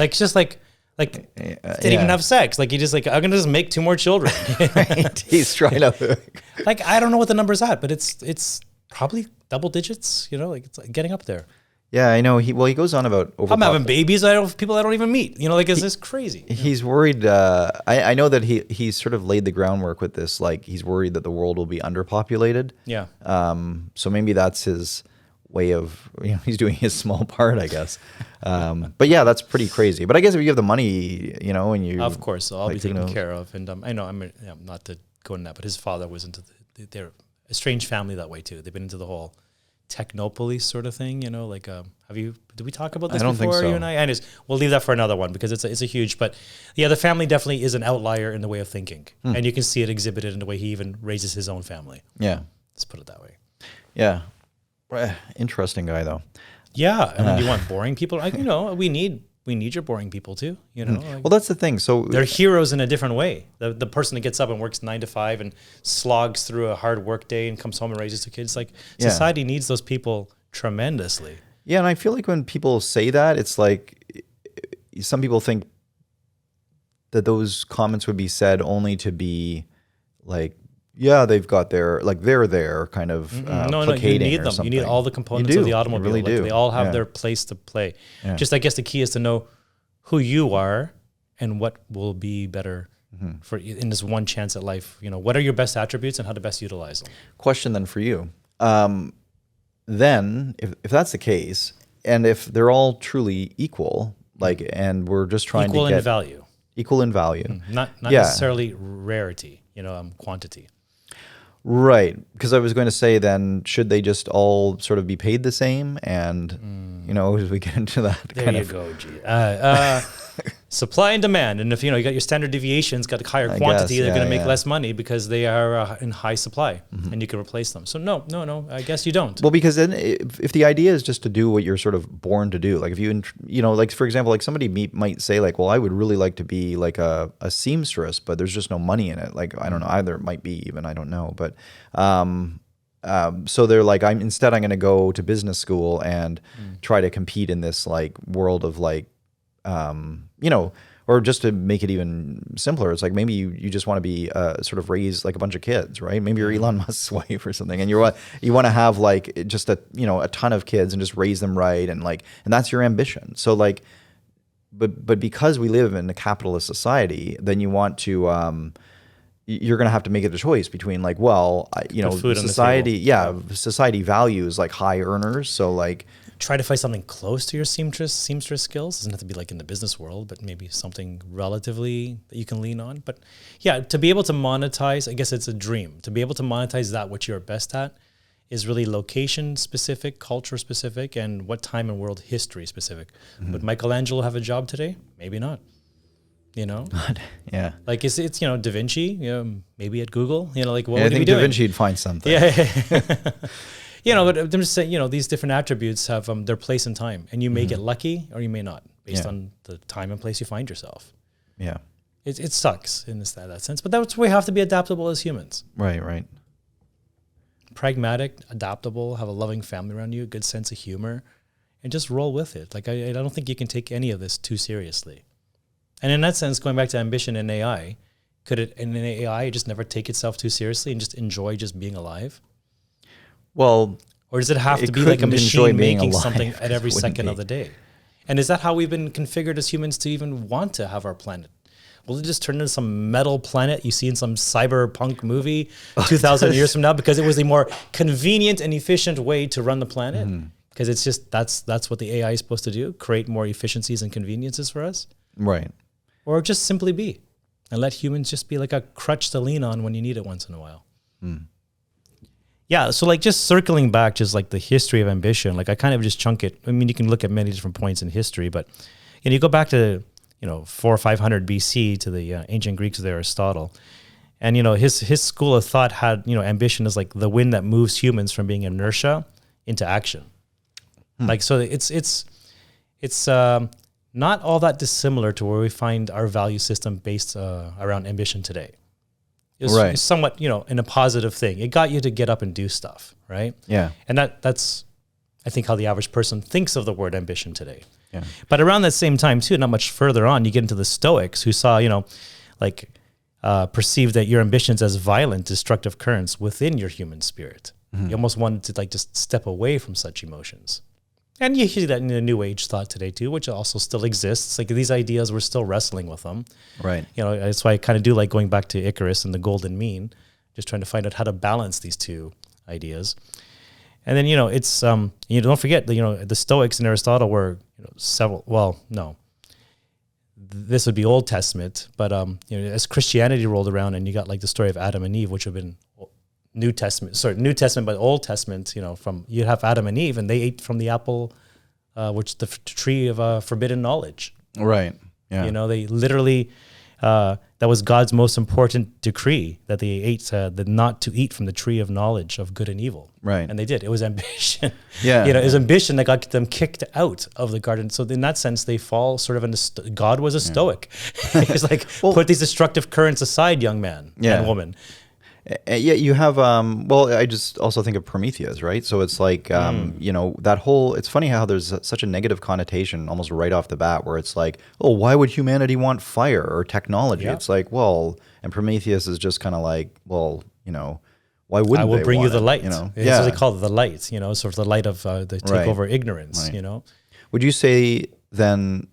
Like just like didn't even have sex. Like he just like, I'm gonna just make 2 more children. Right. He's trying to like, I don't know what the number's at, but it's probably double digits, like it's like getting up there. Yeah, I know. He goes on about I'm having babies. People I don't even meet. Like, is this crazy? He's worried. I know that he's sort of laid the groundwork with this. Like, he's worried that the world will be underpopulated. Yeah. So maybe that's his way of, he's doing his small part, I guess. But yeah, that's pretty crazy. But I guess if you have the money, and you, of course, I'll be taken care of. And I know I'm not to go into that, but his father was into they're a strange family that way too. They've been into the whole technopoly sort of thing, like did we talk about this I don't before, think so. you and I? We'll leave that for another one because it's a huge, but yeah, the family definitely is an outlier in the way of thinking. And you can see it exhibited in the way he even raises his own family. Yeah. Let's put it that way. Yeah. Interesting guy though. Yeah. I mean, you want boring people? We need your boring people too, Well, that's the thing. So they're heroes in a different way. The person that gets up and works 9 to 5 and slogs through a hard work day and comes home and raises 2 kids. Like society needs those people tremendously. Yeah. And I feel like when people say that, it's like some people think that those comments would be said only to be like, yeah, they've got their, like they're there kind of no, you need them. Something. You need all the components of the automobile. You really do. They all have their place to play. Yeah. Just, I guess the key is to know who you are and what will be better for in this one chance at life. What are your best attributes and how to best utilize them? Question then for you. Then if that's the case, and if they're all truly equal, like, and we're just trying equal to get in value, equal in value, not necessarily rarity, quantity. Right. Because I was going to say then, should they just all sort of be paid the same? And, as we get into that there you go, G. Supply and demand. And if, you got your standard deviations, got a higher quantity, they're going to make less money because they are in high supply and you can replace them. So no, I guess you don't. Well, because then if the idea is just to do what you're sort of born to do, like if you, like for example, like somebody might say like, well, I would really like to be like a seamstress, but there's just no money in it. Like, I don't know, either it might be even, I don't know. But, so they're like, I'm going to go to business school and try to compete in this like world of like, or just to make it even simpler, it's like maybe you just want to be sort of raise like a bunch of kids, right? Maybe you're Elon Musk's wife or something, and you want to have like just a ton of kids and just raise them right, and that's your ambition. So like, but because we live in a capitalist society, then you want to you're going to have to make it a choice between like, well, society, society values like high earners, so like. Try to find something close to your seamstress skills. Doesn't have to be like in the business world, but maybe something relatively that you can lean on. But yeah, to be able to monetize, I guess it's a dream. To be able to monetize that what you're best at is really location specific, culture specific, and what time and world history specific. Would Michelangelo have a job today? Maybe not. You know, Yeah. like it's Da Vinci, maybe at Google, like what Yeah, I would he think be Da doing? Vinci'd find something. Yeah. But I'm just saying, these different attributes have their place in time, and you may get lucky or you may not, based on the time and place you find yourself. Yeah. It sucks in that sense, but that's why we have to be adaptable as humans. Right. Pragmatic, adaptable, have a loving family around you, a good sense of humor, and just roll with it. Like I don't think you can take any of this too seriously. And in that sense, going back to ambition in AI, could it in an AI just never take itself too seriously and just enjoy just being alive? Well, Or does it have to be like a machine making something at every second of the day? And is that how we've been configured as humans to even want to have our planet? Will it just turn into some metal planet you see in some cyberpunk movie 2,000 years from now because it was a more convenient and efficient way to run the planet? Because it's just that's what the AI is supposed to do, create more efficiencies and conveniences for us? Right. Or just simply be and let humans just be like a crutch to lean on when you need it once in a while. Yeah, so like just circling back, just like the history of ambition, like I kind of just chunk it. I mean, you can look at many different points in history, but you go back to 400 or 500 BC to the ancient Greeks of Aristotle, and his school of thought had ambition is like the wind that moves humans from being inertia into action. Like so, it's not all that dissimilar to where we find our value system based around ambition today. It's somewhat, in a positive thing. It got you to get up and do stuff, right? Yeah. And that's, I think, how the average person thinks of the word ambition today. Yeah. But around that same time, too, not much further on, you get into the Stoics who saw, perceived that your ambitions as violent, destructive currents within your human spirit. You almost wanted to just step away from such emotions. And you hear that in the New Age thought today too, which also still exists. Like these ideas, we're still wrestling with them. Right. That's why I kind of do like going back to Icarus and the golden mean, just trying to find out how to balance these two ideas. And then, it's, don't forget, the Stoics and Aristotle were this would be Old Testament, but, as Christianity rolled around and you got like the story of Adam and Eve, which have been New Testament, but Old Testament, you'd have Adam and Eve and they ate from the apple, which the tree of forbidden knowledge. Right. Yeah. They literally, that was God's most important decree that they ate, not to eat from the tree of knowledge of good and evil. Right. And they did. It was ambition. Yeah. It was ambition that got them kicked out of the garden. So in that sense, they fall sort of into, God was a stoic. He's like, put these destructive currents aside, young man and woman. Yeah, you have, I just also think of Prometheus, right? So it's like, that whole, it's funny how there's such a negative connotation almost right off the bat where it's like, oh, why would humanity want fire or technology? Yeah. It's like, and Prometheus is just kind of like, why wouldn't they I will bring you the light. It's what they call it, the light, sort of the light of the take over ignorance, Would you say then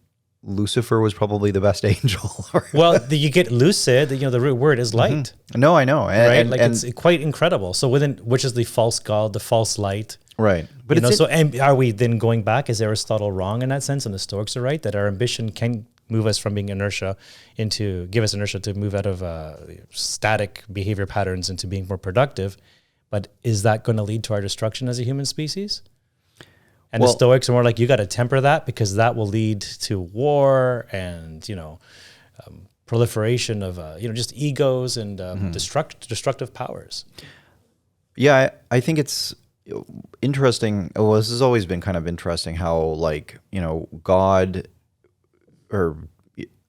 Lucifer was probably the best angel? Well, you get lucid, the root word is light. No, I know. And it's quite incredible. So which is the false god, the false light. Right. But and are we then going back? Is Aristotle wrong in that sense? And the Stoics are right that our ambition can move us from being inertia give us inertia to move out of static behavior patterns into being more productive. But is that going to lead to our destruction as a human species? And the Stoics are more like, you got to temper that because that will lead to war and, proliferation of, just egos and destructive powers. Yeah, I think it's interesting. Well, this has always been kind of interesting how, God or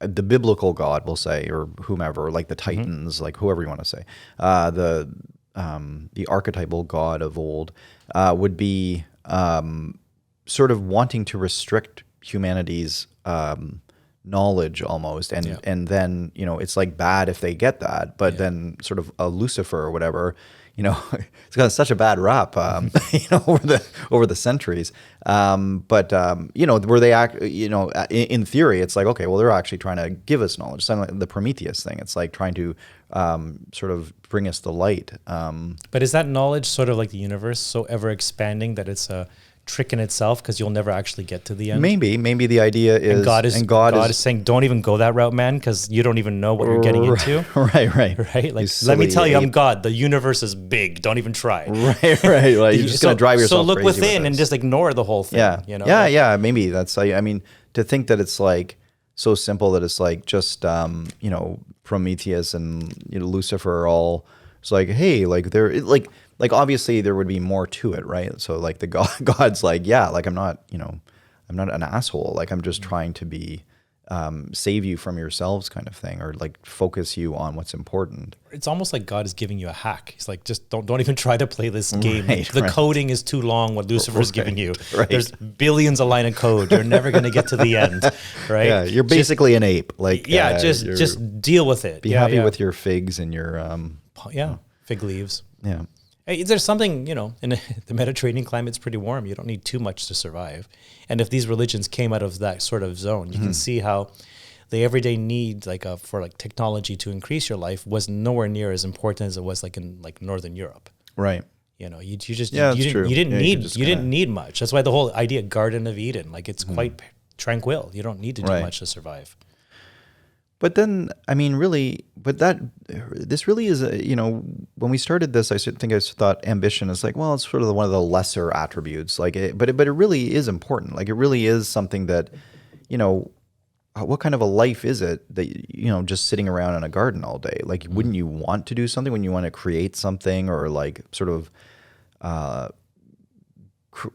the biblical God, we'll say, or whomever, like the Titans, like whoever you want to say, the archetypal God of old would be sort of wanting to restrict humanity's knowledge almost, and then it's like bad if they get that, but then sort of a Lucifer or whatever, it's got such a bad rap, over the centuries. Where they act, in theory, it's like, okay, well, they're actually trying to give us knowledge. It's like the Prometheus thing. It's like trying to sort of bring us the light. But is that knowledge sort of like the universe, so ever expanding that it's trick in itself because you'll never actually get to the end. Maybe the idea is, and God is saying, don't even go that route, man, because you don't even know what you're getting into. Right. Right? Like, let me tell you, I'm God. The universe is big. Don't even try. Right. Like, you're just going to drive yourself So look crazy within and just ignore the whole thing. Yeah. You know? Yeah. Maybe that's, I mean, to think that it's like so simple that it's like just, Prometheus and Lucifer are all, it's like, hey, like they're like obviously there would be more to it, right? So like the God's like, yeah, like I'm not an asshole. Like I'm just trying to be, save you from yourselves kind of thing, or like focus you on what's important. It's almost like God is giving you a hack. He's like, just don't even try to play this game. Right, The coding is too long. What Lucifer's giving you, right. There's billions of line of code. You're never going to get to the end, right? Yeah, you're basically an ape. Like just deal with it. Be happy with your figs and your fig leaves. Yeah. Hey, there's something, in the Mediterranean climate's pretty warm. You don't need too much to survive. And if these religions came out of that sort of zone, you can see how the everyday need for technology to increase your life was nowhere near as important as it was in Northern Europe. Right. You didn't need much. That's why the whole idea Garden of Eden, it's quite tranquil. You don't need to do much to survive. But then, I mean, really, this really is, when we started this, I thought ambition is like, well, it's sort of one of the lesser attributes, but it really is important. Like, it really is something that, what kind of a life is it that, just sitting around in a garden all day? Like, wouldn't you want to do something? Wouldn't you want to create something, or sort of,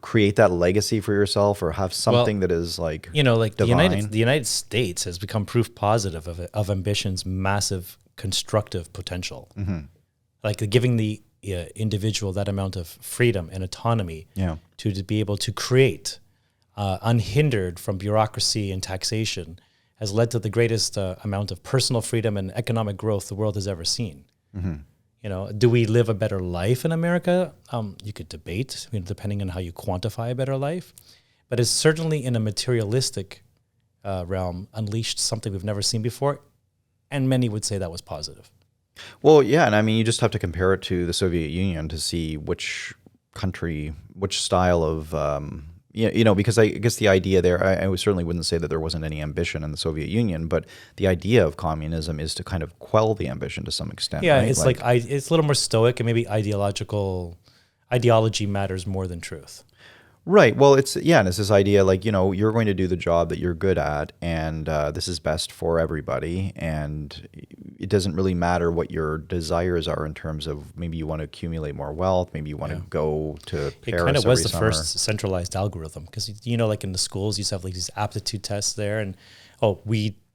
create that legacy for yourself, or have something that is divine? The United States has become proof positive of ambition's massive constructive potential. Mm-hmm. Like giving the individual that amount of freedom and autonomy to be able to create unhindered from bureaucracy and taxation has led to the greatest amount of personal freedom and economic growth the world has ever seen. Mm-hmm. Do we live a better life in America? You could debate, depending on how you quantify a better life. But it's certainly in a materialistic realm unleashed something we've never seen before. And many would say that was positive. Well, yeah. And I mean, you just have to compare it to the Soviet Union to see which style of, because I guess the idea there, I certainly wouldn't say that there wasn't any ambition in the Soviet Union, but the idea of communism is to kind of quell the ambition to some extent. Yeah, right? it's it's a little more stoic, and maybe ideology matters more than truth. Right. Well, and it's this idea you're going to do the job that you're good at, and this is best for everybody, and it doesn't really matter what your desires are in terms of maybe you want to accumulate more wealth, maybe you want to go to Paris. It kind of was the summer. First centralized algorithm, because in the schools you used to have these aptitude tests there, and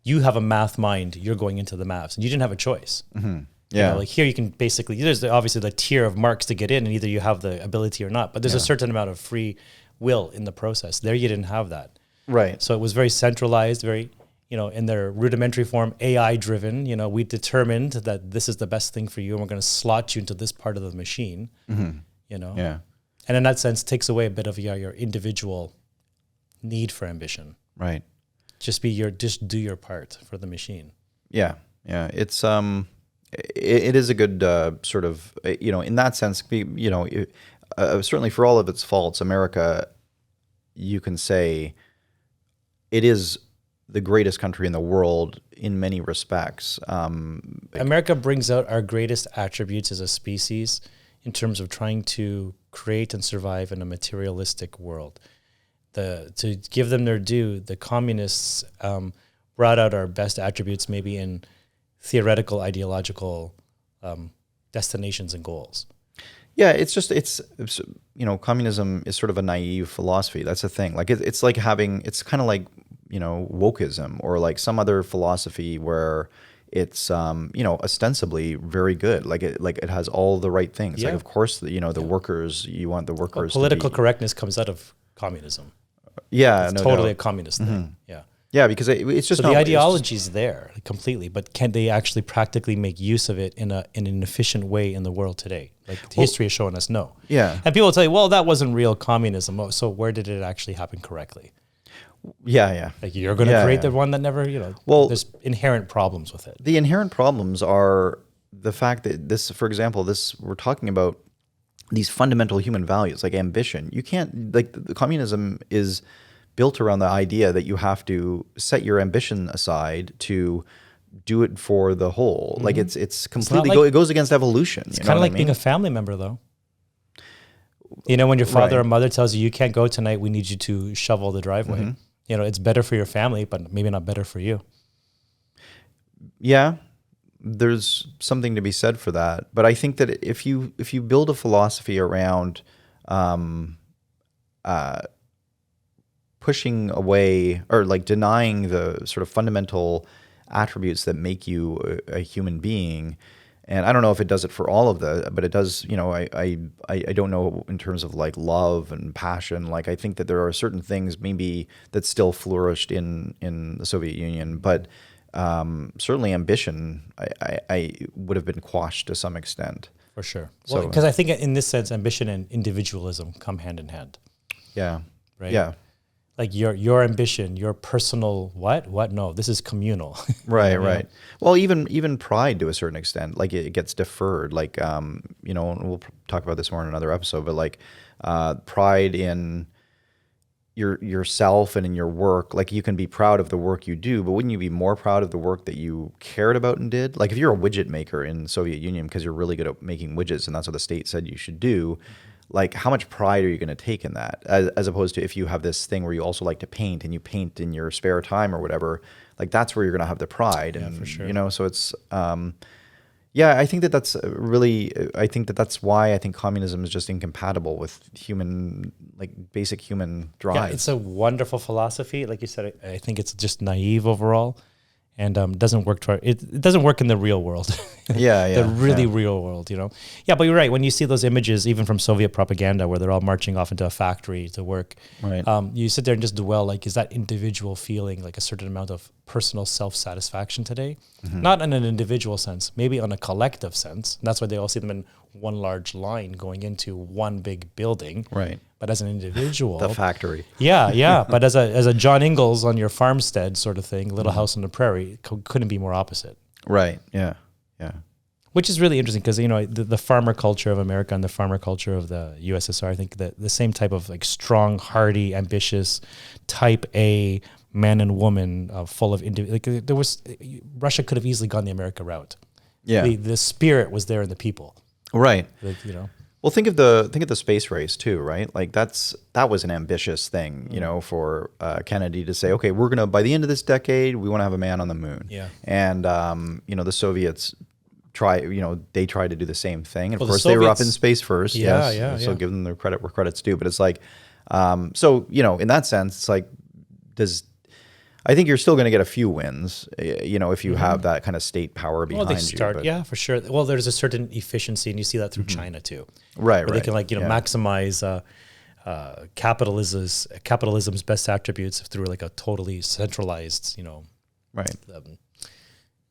you have a math mind, you're going into the maths, and you didn't have a choice. Mm-hmm. Yeah, here you can basically, there's obviously the tier of marks to get in, and either you have the ability or not, but there's a certain amount of free will in the process. There you didn't have that. Right. So it was very centralized, very, in their rudimentary form, AI driven. We determined that this is the best thing for you, and we're going to slot you into this part of the machine. Mm-hmm. Yeah. And in that sense, takes away a bit of your individual need for ambition. Right. Just do your part for the machine. Yeah. It's it is a good sort of in that sense. Certainly for all of its faults, America, you can say, it is the greatest country in the world in many respects. America brings out our greatest attributes as a species in terms of trying to create and survive in a materialistic world. To give them their due, the communists brought out our best attributes maybe in theoretical, ideological destinations and goals. Yeah, it's communism is sort of a naive philosophy. That's the thing. It's kind of like, wokeism, or like some other philosophy where it's ostensibly very good. It has all the right things. Yeah. Of course, the workers, you want the workers. Political correctness comes out of communism. Yeah, it's totally a communist thing. Yeah. Yeah, because it's just so the ideology is there completely, but can they actually practically make use of it in an efficient way in the world today? History has shown us no. Yeah. And people will tell you, well, that wasn't real communism. Oh, so where did it actually happen correctly? Yeah. You're going to create the one that never, there's inherent problems with it. The inherent problems are the fact that this, for example, we're talking about these fundamental human values like ambition. You can't, like, the communism is built around the idea that you have to set your ambition aside to do it for the whole. Like it's completely like- it goes against evolution. It's kind of like being a family member, though. You know, when your father or mother tells you can't go tonight, we need you to shovel the driveway. You know, it's better for your family, but maybe not better for you. Yeah, there's something to be said for that. But I think that if you build a philosophy around pushing away or like denying the sort of fundamental attributes that make you a human being, and I don't know if it does it for all of but it does, you know, I don't know in terms of like love and passion. Like I think that there are certain things maybe that still flourished in the Soviet Union, but certainly ambition I would have been quashed to some extent. For sure. Well, because I think in this sense, ambition and individualism come hand in hand. Yeah. Right. Yeah. Like your ambition, your personal what? No, this is communal. Right, right. Well, even pride to a certain extent, like it gets deferred. Like you know, and we'll talk about this more in another episode. But like pride in yourself and in your work, like you can be proud of the work you do, but wouldn't you be more proud of the work that you cared about and did? Like if you're a widget maker in the Soviet Union because you're really good at making widgets and that's what the state said you should do. Like how much pride are you going to take in that as opposed to if you have this thing where you also like to paint and you paint in your spare time or whatever, like that's where you're going to have the pride. And, for sure. You know, so it's, yeah, I think that's why I think communism is just incompatible with human, like basic human drive. Yeah, it's a wonderful philosophy. Like you said, I think it's just naive overall. And doesn't work it doesn't work in the real world. The really real world, you know. Yeah, but you're right. When you see those images, even from Soviet propaganda, where they're all marching off into a factory to work, right. You sit there and just dwell. Like, is that individual feeling like a certain amount of personal self-satisfaction today? Not in an individual sense, maybe on a collective sense. And that's why they all see them in one large line going into one big building. Right. But as an individual, the factory. Yeah. But as a John Ingalls on your farmstead sort of thing, Little House on the Prairie, couldn't be more opposite. Right. Yeah. Which is really interesting because, you know, the farmer culture of America and the farmer culture of the USSR, I think that the same type of like strong, hardy, ambitious, type A man and woman full of Russia could have easily gone the America route. Yeah. The spirit was there in the people. Right. You know. Well, think of the space race too, right? Like that was an ambitious thing, you know, for Kennedy to say, okay, we're gonna by the end of this decade, we want to have a man on the moon. Yeah. And you know, the Soviets tried to do the same thing. And of course, the they were up Soviets- in space first. Yeah. So give them their credit where credit's due. But it's like, so you know, in that sense, it's like, I think you're still going to get a few wins, you know, if you have that kind of state power behind you. Yeah, for sure. Well, there's a certain efficiency, and you see that through China too. Right. Where they can maximize capitalism's best attributes through like a totally centralized, you know, right.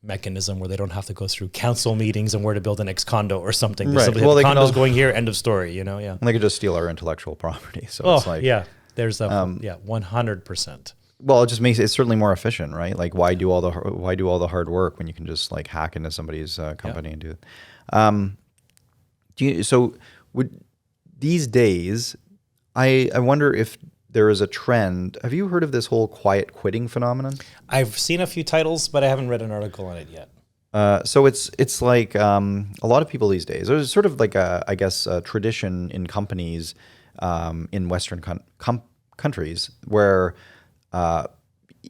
Mechanism where they don't have to go through council meetings and where to build an next condo or something. Right. Well, the condo's going here, end of story, you know, yeah. And they could just steal our intellectual property. So it's like, yeah, there's 100%. Well, it just makes it certainly more efficient, right? Like, why do all the hard work when you can just like hack into somebody's company and do it? These days, I wonder if there is a trend. Have you heard of this whole quiet quitting phenomenon? I've seen a few titles, but I haven't read an article on it yet. So it's like a lot of people these days. There's sort of like a tradition in companies in Western countries where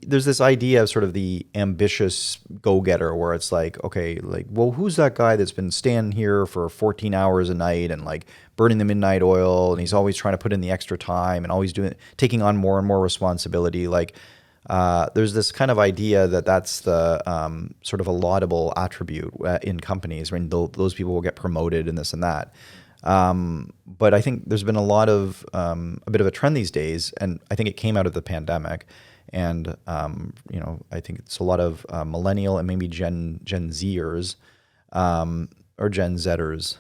there's this idea of sort of the ambitious go-getter where it's like, okay, like, well, who's that guy that's been staying here for 14 hours a night and like burning the midnight oil, and he's always trying to put in the extra time and always taking on more and more responsibility. Like there's this kind of idea that that's the sort of a laudable attribute in companies. I mean, those people will get promoted and this and that. But I think there's been a bit of a trend these days, and I think it came out of the pandemic. And you know, I think it's a lot of millennial and maybe Gen Zers or Gen Zers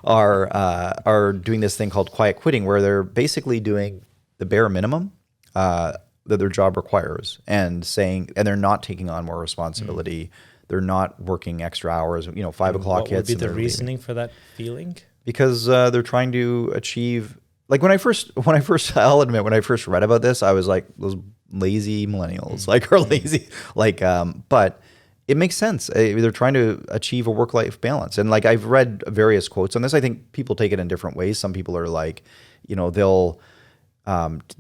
are doing this thing called quiet quitting, where they're basically doing the bare minimum that their job requires, and they're not taking on more responsibility. They're not working extra hours. You know, 5 o'clock hits. What would be the reasoning for that feeling? because they're trying to achieve. Like I'll admit, when I first read about this, I was like, those lazy millennials, like, are lazy, like, but it makes sense. They're trying to achieve a work-life balance. And like, I've read various quotes on this. I think people take it in different ways. Some people are like, they'll,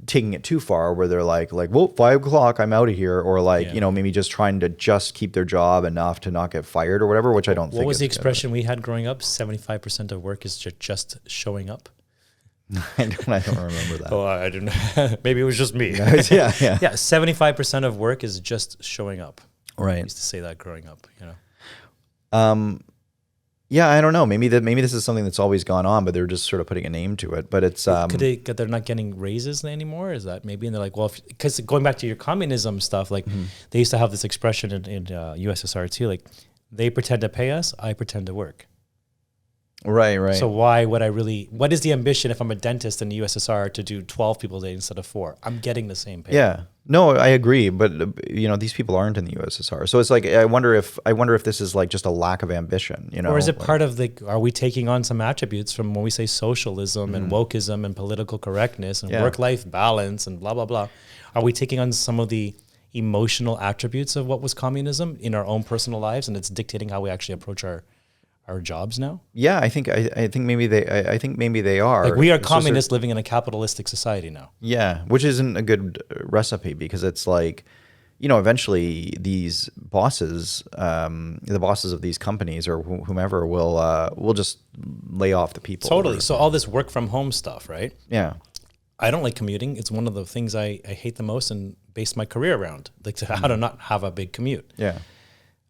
taking it too far where they're like, well, 5 o'clock, I'm out of here. Or like, maybe just trying to just keep their job enough to not get fired or whatever, which I don't think. What was the expression we had growing up? 75% of work is just showing up. I don't remember that. Oh, I didn't. Maybe it was just me. Yeah. 75% of work is just showing up. Right. I used to say that growing up. Yeah, I don't know. Maybe this is something that's always gone on, but they're just sort of putting a name to it. But it's they're not getting raises anymore? Is that maybe? And they're like, well, because going back to your communism stuff, like they used to have this expression in USSR too, like they pretend to pay us, I pretend to work. Right. So why would what is the ambition if I'm a dentist in the USSR to do 12 people a day instead of 4? I'm getting the same pay. Yeah. No, I agree. But, these people aren't in the USSR. So it's like, I wonder if this is like just a lack of ambition, Or is it part of are we taking on some attributes from when we say socialism and wokeism and political correctness and work-life balance and blah, blah, blah? Are we taking on some of the emotional attributes of what was communism in our own personal lives, and it's dictating how we actually approach our jobs now? Yeah, I think maybe they are. Like we are communists living in a capitalistic society now. Yeah, which isn't a good recipe, because it's like, eventually these bosses, the bosses of these companies or whomever will just lay off the people. Totally. So all this work from home stuff, right? Yeah. I don't like commuting. It's one of the things I hate the most and base my career around, like how to not have a big commute. Yeah.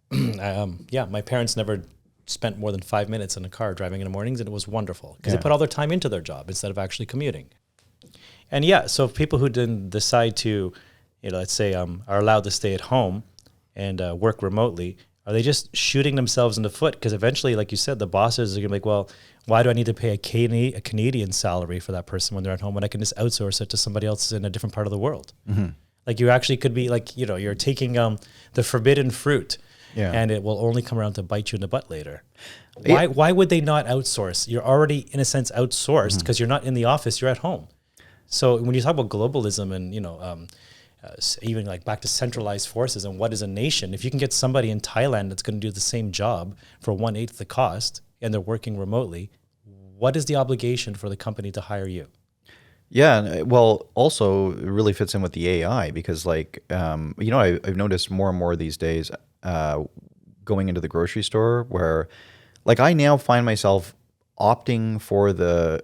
My parents never spent more than 5 minutes in a car driving in the mornings, and it was wonderful because they put all their time into their job instead of actually commuting. And so people who didn't decide to, let's say are allowed to stay at home and work remotely, are they just shooting themselves in the foot? Because eventually, like you said, the bosses are gonna be like, well, why do I need to pay a Canadian salary for that person when they're at home when I can just outsource it to somebody else in a different part of the world? Like you actually could be like, you're taking the forbidden fruit. Yeah. And it will only come around to bite you in the butt later. Why would they not outsource? You're already, in a sense, outsourced because you're not in the office, you're at home. So when you talk about globalism and, even like back to centralized forces and what is a nation, if you can get somebody in Thailand that's going to do the same job for 1/8 the cost and they're working remotely, what is the obligation for the company to hire you? Yeah, well, also it really fits in with the AI because like, I've noticed more and more these days going into the grocery store where like I now find myself opting for the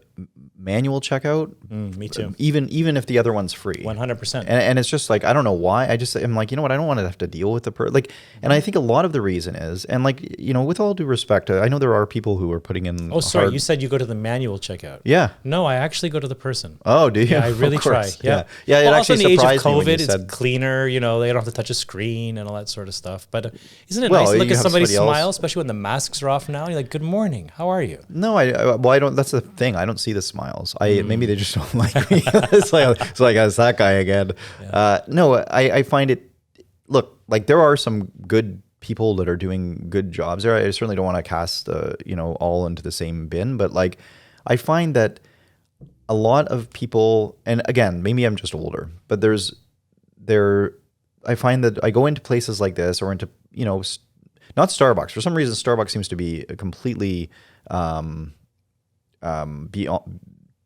manual checkout. Me too. Even if the other one's free. 100%. And it's just like, I don't know why. I'm like, I don't want to have to deal with and I think a lot of the reason is, and like, with all due respect, I know there are people who are putting in. Oh, sorry. You said you go to the manual checkout. Yeah. No, I actually go to the person. Oh, do you? Yeah, I really try. Yeah. Yeah. Well, it also in actually the age of surprised me when COVID, you it's said cleaner, they don't have to touch a screen and all that sort of stuff. But isn't it Well, nice to look you at have somebody somebody else. smile, especially when the masks are off now? You're like, good morning. How are you? No, I don't. That's the thing. I don't see the smiles. Maybe they just don't like me. it's that guy again. Yeah. No, I find it. Look, like there are some good people that are doing good jobs there. I certainly don't want to cast all into the same bin, but like I find that a lot of people, and again, maybe I'm just older, but I find that I go into places like this or into not Starbucks. For some reason, Starbucks seems to be completely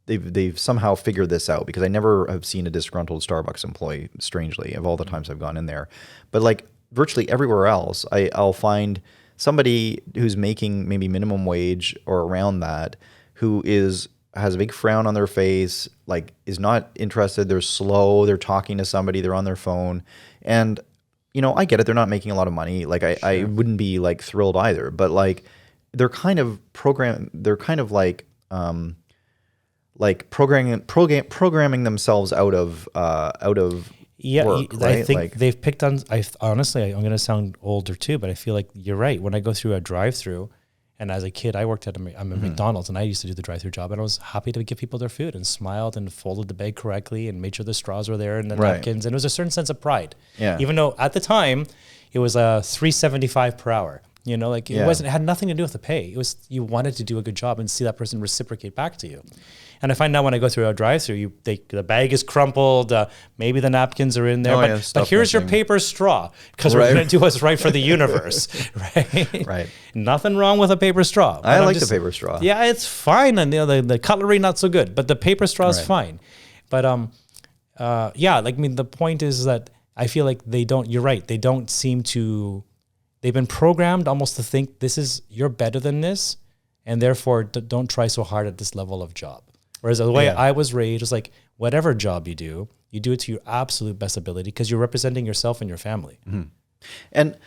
they've somehow figured this out because I never have seen a disgruntled Starbucks employee, strangely, of all the times I've gone in there. But like virtually everywhere else, I'll find somebody who's making maybe minimum wage or around that who has a big frown on their face, like is not interested. They're slow. They're talking to somebody. They're on their phone. And, I get it. They're not making a lot of money. Like I wouldn't be like thrilled either, but like they're kind of programming themselves out of work, right? I think they've picked on. Honestly, I'm going to sound older too, but I feel like you're right. When I go through a drive-through, and as a kid, I worked at a McDonald's, and I used to do the drive-through job, and I was happy to give people their food and smiled and folded the bag correctly and made sure the straws were there and the napkins, and it was a certain sense of pride. Yeah. Even though at the time it was $3.75 per hour. You know, like it had nothing to do with the pay. It was, you wanted to do a good job and see that person reciprocate back to you. And I find now when I go through a drive-through, the bag is crumpled, maybe the napkins are in there, but here's your paper straw, because we're going to do what's right for the universe, right? Right. Nothing wrong with a paper straw. I like the paper straw. Yeah, it's fine, and the cutlery not so good, but the paper straw is fine. But the point is that I feel like you're right, they don't seem to. They've been programmed almost to think you're better than this, and therefore don't try so hard at this level of job. Whereas the way I was raised was like, whatever job you do it to your absolute best ability because you're representing yourself and your family. Mm-hmm. And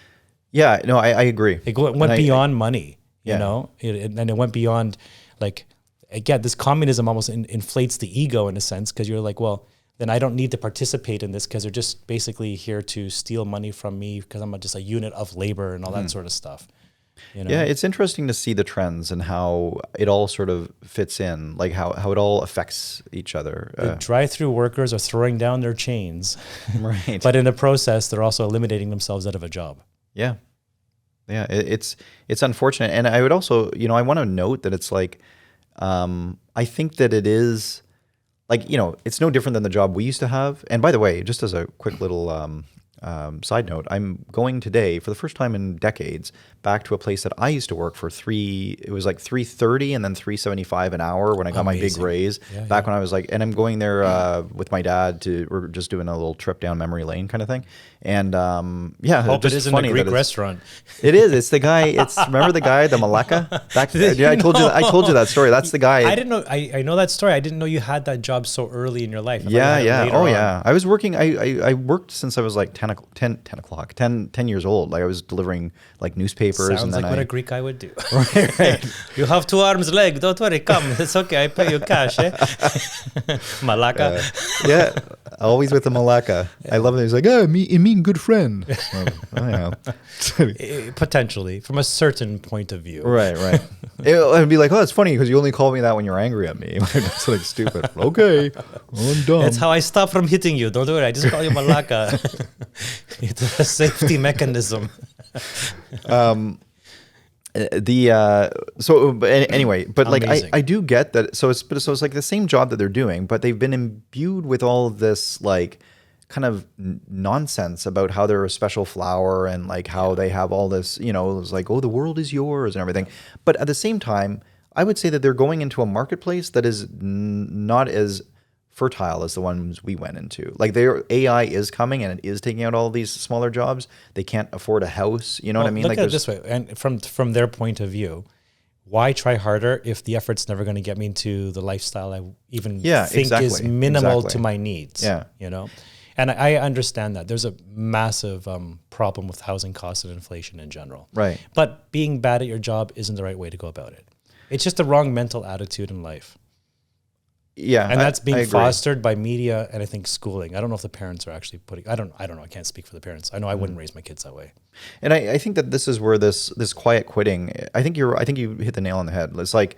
I agree. It went beyond money, you know, and it went beyond like, again, this communism almost inflates the ego in a sense because you're like, well, then I don't need to participate in this because they're just basically here to steal money from me because I'm just a unit of labor and all that sort of stuff. You know? Yeah, it's interesting to see the trends and how it all sort of fits in, like how it all affects each other. The drive-through workers are throwing down their chains, right? But in the process, they're also eliminating themselves out of a job. Yeah, it's unfortunate, and I would also, I want to note that it's like, I think that it is. Like, it's no different than the job we used to have. And by the way, just as a quick little side note, I'm going today for the first time in decades back to a place that I used to work for it was like $3.30 and then $3.75 an hour when I got my big raise back when I was like, and I'm going there with my dad we're just doing a little trip down memory lane kind of thing. And hope it isn't a Greek restaurant. It is. It's the guy. Remember the guy, the Malacca? I told you that story. That's the guy. I didn't know. I know that story. I didn't know you had that job so early in your life. Yeah. I was working. I worked since I was like 10 years old. Like I was delivering like newspapers. Sounds and then like what a Greek guy would do. Right. You have 2 arms, leg. Don't worry. Come. It's okay. I pay you cash. Malacca. Always with the Malacca. I love it. He's like, it mean good friend. Potentially, from a certain point of view. Right. It'd be like, it's funny because you only call me that when you're angry at me. That's like stupid. Okay, I'm dumb. That's how I stop from hitting you. Don't worry. I just call you Malacca. It's a safety mechanism. Anyway, but like Amazing. I do get that. So it's like the same job that they're doing, but they've been imbued with all of this like kind of nonsense about how they're a special flower and like how they have all this, it's like, oh, the world is yours and everything. But at the same time, I would say that they're going into a marketplace that is not as fertile as the ones we went into. Like their AI is coming and it is taking out all these smaller jobs. They can't afford a house. You know what I mean? Look at it this way, and from their point of view, why try harder if the effort's never going to get me into the lifestyle I even think is minimal to my needs? Yeah. And I understand that there's a massive problem with housing costs and inflation in general. Right. But being bad at your job isn't the right way to go about it. It's just the wrong mental attitude in life. Yeah. And that's being fostered by media and I think schooling. I don't know if the parents are actually I don't know. I can't speak for the parents. I know I wouldn't raise my kids that way. And I think that this is where this quiet quitting, I think you hit the nail on the head. It's like,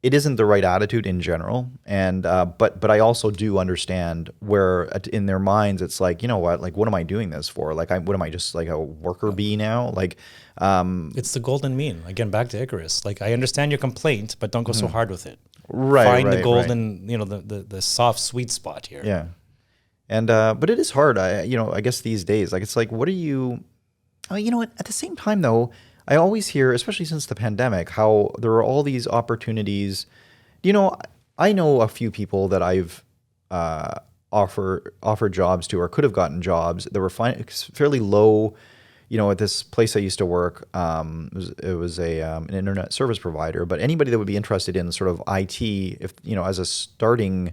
it isn't the right attitude in general. And, but I also do understand where in their minds, it's like, you know what, like, what am I doing this for? Like, what am I, just like a worker bee now? Like, it's the golden mean. Again, back to Icarus. Like, I understand your complaint, but don't go so hard with it. Right. Find the golden, the soft, sweet spot here. Yeah. And, but it is hard. I guess these days, like, it's like, what are you, you know what, at the same time though, I always hear, especially since the pandemic, how there are all these opportunities. I know a few people that I've offered jobs to or could have gotten jobs that were fairly low. At this place I used to work, it was an internet service provider. But anybody that would be interested in sort of IT, if as a starting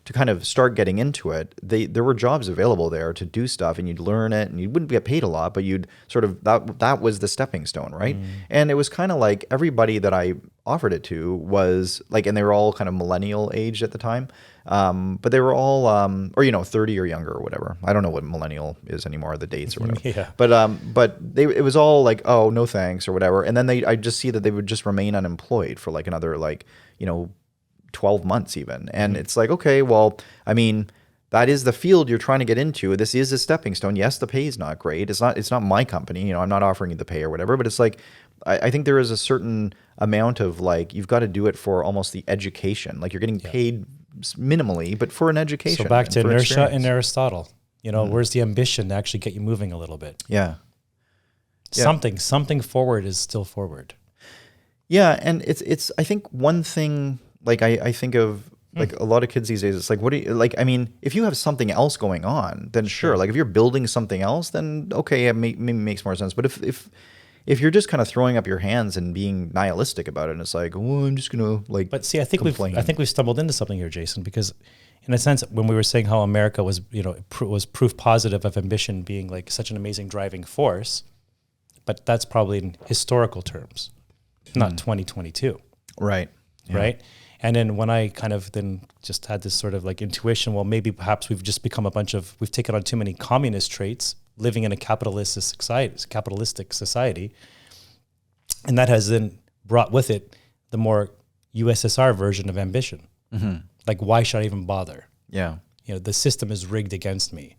to kind of start getting into it, there were jobs available there to do stuff, and you'd learn it, and you wouldn't get paid a lot, but you'd sort of that was the stepping stone, right? And it was kind of like everybody that I offered it to was like, and they were all kind of millennial aged at the time, but they were all or 30 or younger or whatever. I don't know what millennial is anymore, the dates or whatever. Yeah. But it was all like, oh, no thanks or whatever, and then I just see that they would just remain unemployed for like another 12 months even. And it's like, okay, well, I mean, that is the field you're trying to get into. This is a stepping stone. Yes, the pay is not great. It's not my company. I'm not offering you the pay or whatever, but it's like, I think there is a certain amount of like, you've got to do it for almost the education. Like you're getting paid minimally, but for an education. So back to inertia experience. and Aristotle, where's the ambition to actually get you moving a little bit? Yeah. Something forward is still forward. Yeah. And it's, I think one thing, like I think of like a lot of kids these days, it's like, what do you, like, I mean, if you have something else going on, then sure. Like if you're building something else, then okay, it maybe makes more sense. But if you're just kind of throwing up your hands and being nihilistic about it, and it's like, oh, I'm just gonna like. But see, I think complain. we've stumbled into something here, Jason, because in a sense, when we were saying how America was, was proof positive of ambition being like such an amazing driving force, but that's probably in historical terms, not 2022. Right. Yeah. Right. And then when I kind of then just had this sort of like intuition, well, maybe perhaps we've just become we've taken on too many communist traits, living in a capitalistic society. And that has then brought with it the more USSR version of ambition. Mm-hmm. Like, why should I even bother? Yeah. The system is rigged against me.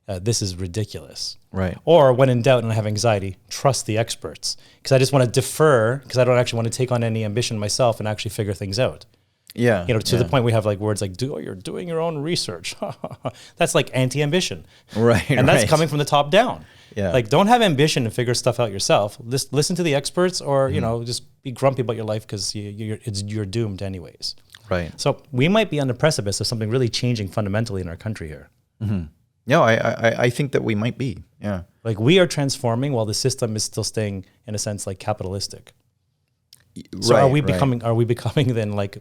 This is ridiculous. Right. Or when in doubt and I have anxiety, trust the experts. Because I just want to defer, because I don't actually want to take on any ambition myself and actually figure things out. Yeah. To the point we have like words like, you're doing your own research. That's like anti-ambition. Right. And that's coming from the top down. Yeah. Like, don't have ambition and figure stuff out yourself. Listen to the experts, or, just be grumpy about your life because you're doomed anyways. Right. So we might be on the precipice of something really changing fundamentally in our country here. Mm-hmm. No, I think that we might be. Yeah. Like, we are transforming while the system is still staying, in a sense, like capitalistic. So are we becoming then like,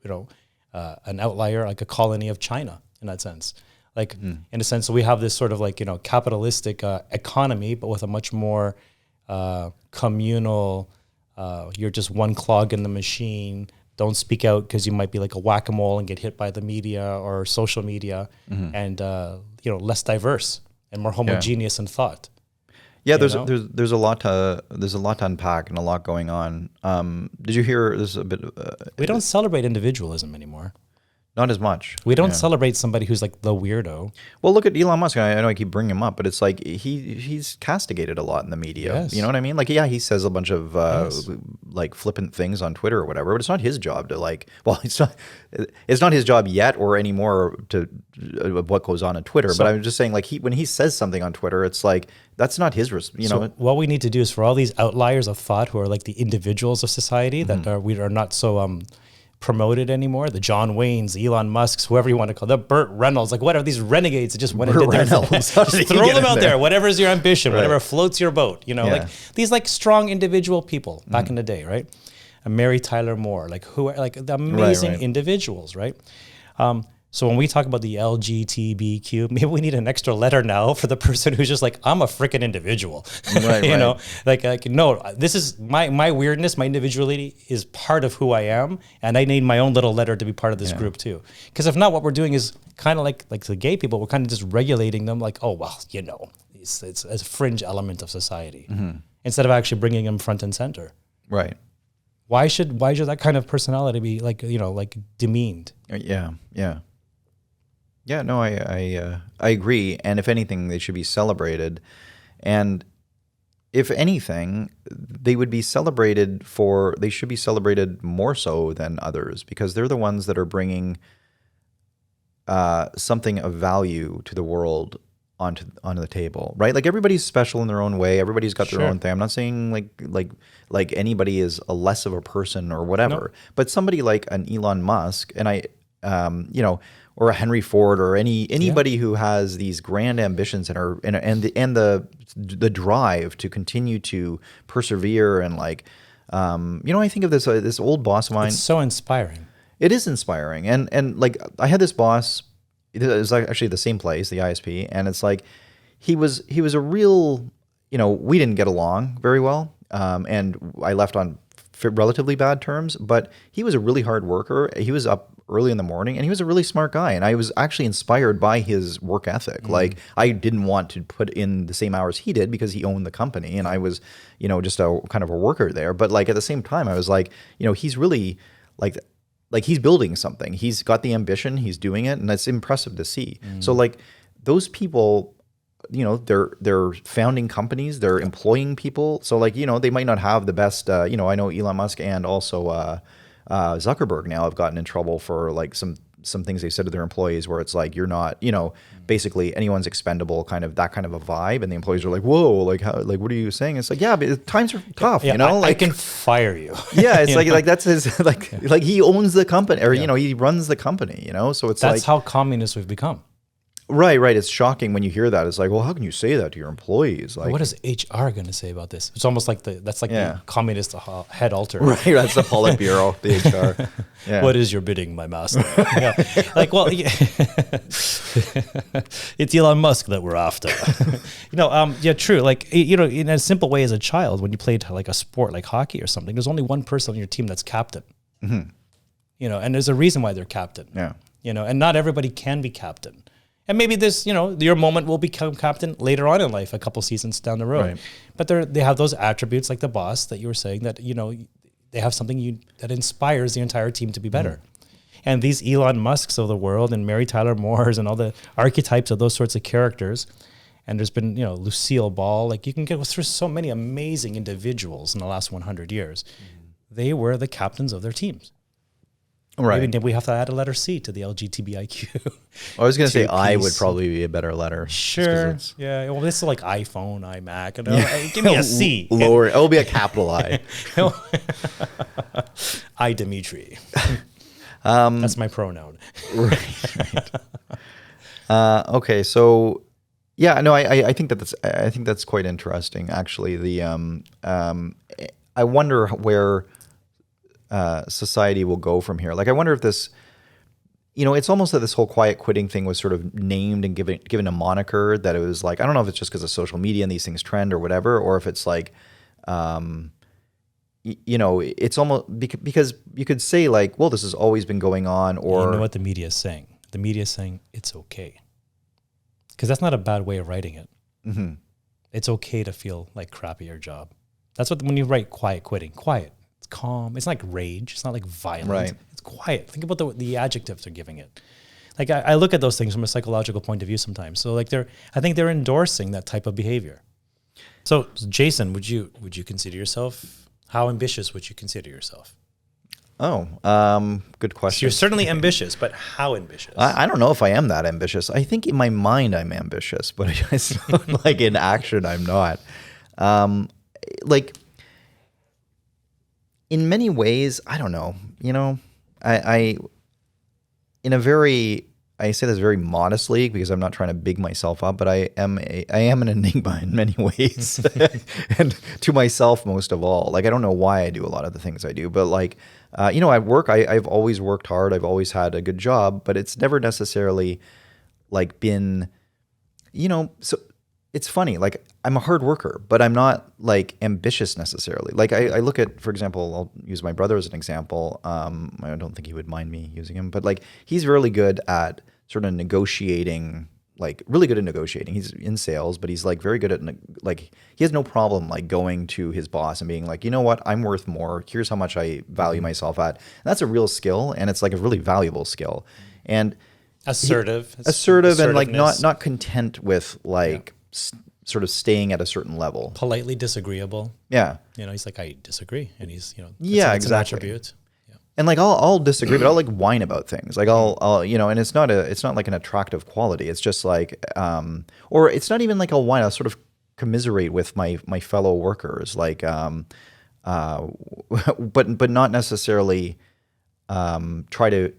an outlier, like a colony of China in that sense? Like, in a sense, so we have this sort of like, capitalistic economy, but with a much more communal, you're just one clog in the machine. Don't speak out because you might be like a whack-a-mole and get hit by the media or social media, and, less diverse and more homogeneous in thought. Yeah, there's a lot to unpack and a lot going on. Did you hear? There's a bit. We don't celebrate individualism anymore. Not as much. We don't celebrate somebody who's like the weirdo. Well, look at Elon Musk. I know I keep bringing him up, but it's like he's castigated a lot in the media. Yes. You know what I mean? Like, yeah, he says a bunch of like flippant things on Twitter or whatever, but it's not his job to like. Well, it's not his job yet or anymore to what goes on Twitter. But I'm just saying, like, when he says something on Twitter, it's like that's not his. So what we need to do is for all these outliers of thought who are like the individuals of society that we are not so promoted anymore, the John Waynes, the Elon Musks, whoever you want to call them, the Burt Reynolds, like what are these renegades that just went and did their thing? Just throw them out there, whatever's your ambition, whatever floats your boat, like these like strong individual people back in the day, right? Mary Tyler Moore, like who are like the amazing individuals, right? So when we talk about the LGBTQ, maybe we need an extra letter now for the person who's just like, I'm a freaking individual. You know, like no, this is my weirdness, my individuality is part of who I am, and I need my own little letter to be part of this group too. Because if not, what we're doing is kind of like the gay people, we're kind of just regulating them like, oh, well, it's a fringe element of society, instead of actually bringing them front and center. Right. Why should that kind of personality be like, like demeaned? Yeah, no, I agree. And if anything, they should be celebrated. And if anything, they should be celebrated more so than others, because they're the ones that are bringing something of value to the world onto the table, right? Like everybody's special in their own way. Everybody's got their own thing. I'm not saying like anybody is a less of a person or whatever, but somebody like an Elon Musk and or a Henry Ford or anybody who has these grand ambitions and are and the drive to continue to persevere and like I think of this old boss of mine. It's so inspiring. It is inspiring, and like I had this boss. It was actually the same place, the ISP, and it's like he was a real. We didn't get along very well, and I left on relatively bad terms. But he was a really hard worker. He was up early in the morning, and he was a really smart guy. And I was actually inspired by his work ethic. Like I didn't want to put in the same hours he did because he owned the company, and I was, just a kind of a worker there. But like at the same time, I was like, he's really like like he's building something. He's got the ambition. He's doing it, and that's impressive to see. So like those people, you know, they're founding companies. They're employing people. So like, you know, they might not have the best. You know, I know Elon Musk and also Zuckerberg now have gotten in trouble for like some things they said to their employees where it's like, you're not, you know, basically anyone's expendable, kind of that kind of a vibe. And the employees are like, whoa, like how, like, what are you saying? It's like, yeah, but times are tough, Yeah, you know, I can fire you. yeah, it's like that's his, like he owns the company, or, you know, he runs the company, you know? So it's That's like, how communist we've become. right. It's shocking when you hear that. It's like, well, how can you say that to your employees? Like, What is HR going to say about this? It's almost like that's like Yeah. the communist head altar. right, that's the Politburo, the HR. Yeah. What is your bidding, my master? Yeah. Like, well, it's Elon Musk that we're after. Yeah, true. Like, you know, in a simple way, as a child, when you played like a sport like hockey or something, there's only one person on your team that's captain. You know, and there's a reason why they're captain. Yeah. You know, and not everybody can be captain. And maybe this, you know, your moment will become captain later on in life, a couple seasons down the road. Right. But they have those attributes like the boss that you were saying that, you know, they have something that inspires the entire team to be better. And these Elon Musks of the world and Mary Tyler Moores and all the archetypes of those sorts of characters. And there's been, you know, Lucille Ball, like you can go through so many amazing individuals in the last 100 years. They were the captains of their teams. Right. Maybe we have to add a letter C to the LGBTIQ. I was going to say I would piece. probably be a better letter. Sure. Yeah. Well, this is like iPhone, iMac. Give me a C. Lower. It'll be a capital I. I, Dimitri. That's my pronoun. Right. Okay. So, yeah. No. I think that's quite interesting. Actually, I wonder where society will go from here. Like, I wonder if this, you know, it's almost that this whole quiet quitting thing was sort of named and given a moniker that it was like, I don't know if it's just because of social media and these things trend or whatever, or if it's like, you know, it's almost because you could say like, well, this has always been going on, or You know what the media is saying? The media is saying it's okay. Because that's not a bad way of writing it. Mhm. It's okay to feel like crap at your job. That's what, when you write quiet quitting, quiet. It's calm. It's not like rage. It's not like violent. Right. It's quiet. Think about the adjectives they're giving it. Like I look at those things from a psychological point of view sometimes. So like I think they're endorsing that type of behavior. So Jason, would you consider yourself, how ambitious would you consider yourself? Oh, good So question. you're certainly ambitious, but how ambitious? I don't know if I am that ambitious. I think in my mind I'm ambitious, but it's not like in action I'm not. Like in many ways, I don't know. You know, I say this very modestly because I'm not trying to big myself up, but I am an enigma in many ways, and to myself most of all. Like I don't know why I do a lot of the things I do, but like you know, at work I've always worked hard. I've always had a good job, but it's never necessarily like been, you know. So it's funny. Like I'm a hard worker, but I'm not like ambitious necessarily. Like I look at, for example, I'll use my brother as an example. I don't think he would mind me using him, but like he's really good at sort of negotiating, like really good at negotiating. He's in sales, but he's like very good at like he has no problem like going to his boss and being like, you know what, I'm worth more. Here's how much I value myself at. And that's a real skill, and it's like a really valuable skill. And assertive and like not content with like sort of staying at a certain level. politely disagreeable. Yeah. You know, he's like, I disagree, and he's, you know, Yeah, it's exactly. an attribute. Yeah. And like I'll disagree, but I'll like whine about things. Like I'll you know, and it's not like an attractive quality. It's just like or it's not even like I'll whine. I'll sort of commiserate with my fellow workers, like but not necessarily try to.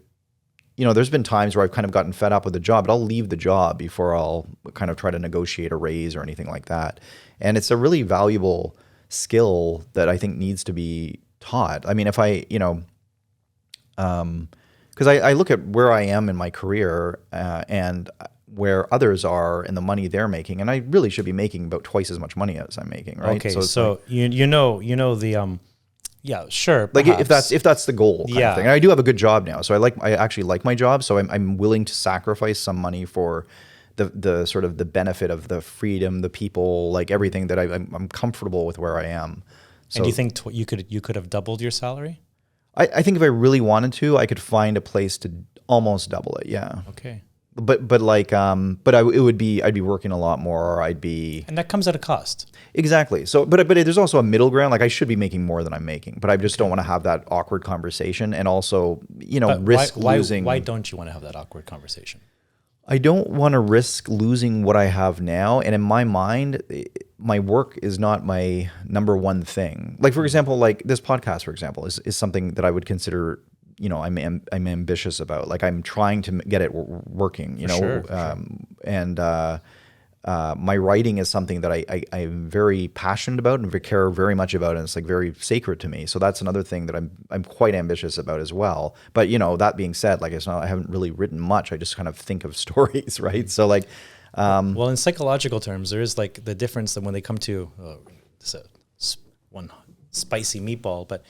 You know, there's been times where I've kind of gotten fed up with the job, but I'll leave the job before I'll kind of try to negotiate a raise or anything like that. And it's a really valuable skill that I think needs to be taught. I mean, if I, you know, because I look at where I am in my career and where others are and the money they're making, and I really should be making about twice as much money as I'm making, right? Okay, So, like, you know the yeah, sure. like perhaps. if that's the goal kind Yeah. of thing. And I do have a good job now, so I actually like my job, so I'm willing to sacrifice some money for the sort of the benefit of the freedom, the people, like everything that I'm comfortable with where I am. So And do you think you could have doubled your salary? I think if I really wanted to, I could find a place to almost double it. Yeah. Okay. But like, I'd be working a lot more. Or I'd be And that comes at a cost. exactly. So, but there's also a middle ground. Like I should be making more than I'm making, but I just don't want to have that awkward conversation and also, But risk losing. why don't you want to have that awkward conversation? I don't want to risk losing what I have now. And in my mind, my work is not my number one thing. Like, for example, like this podcast, for example, is something that I would consider, I'm ambitious about. Like I'm trying to get it working, Sure. And my writing is something that I'm very passionate about and care very much about, and it's like very sacred to me. So that's another thing that I'm quite ambitious about as well. But that being said, like I haven't really written much. I just kind of think of stories, right? So like, Well, in psychological terms, there is like the difference that when they come to one spicy meatball, but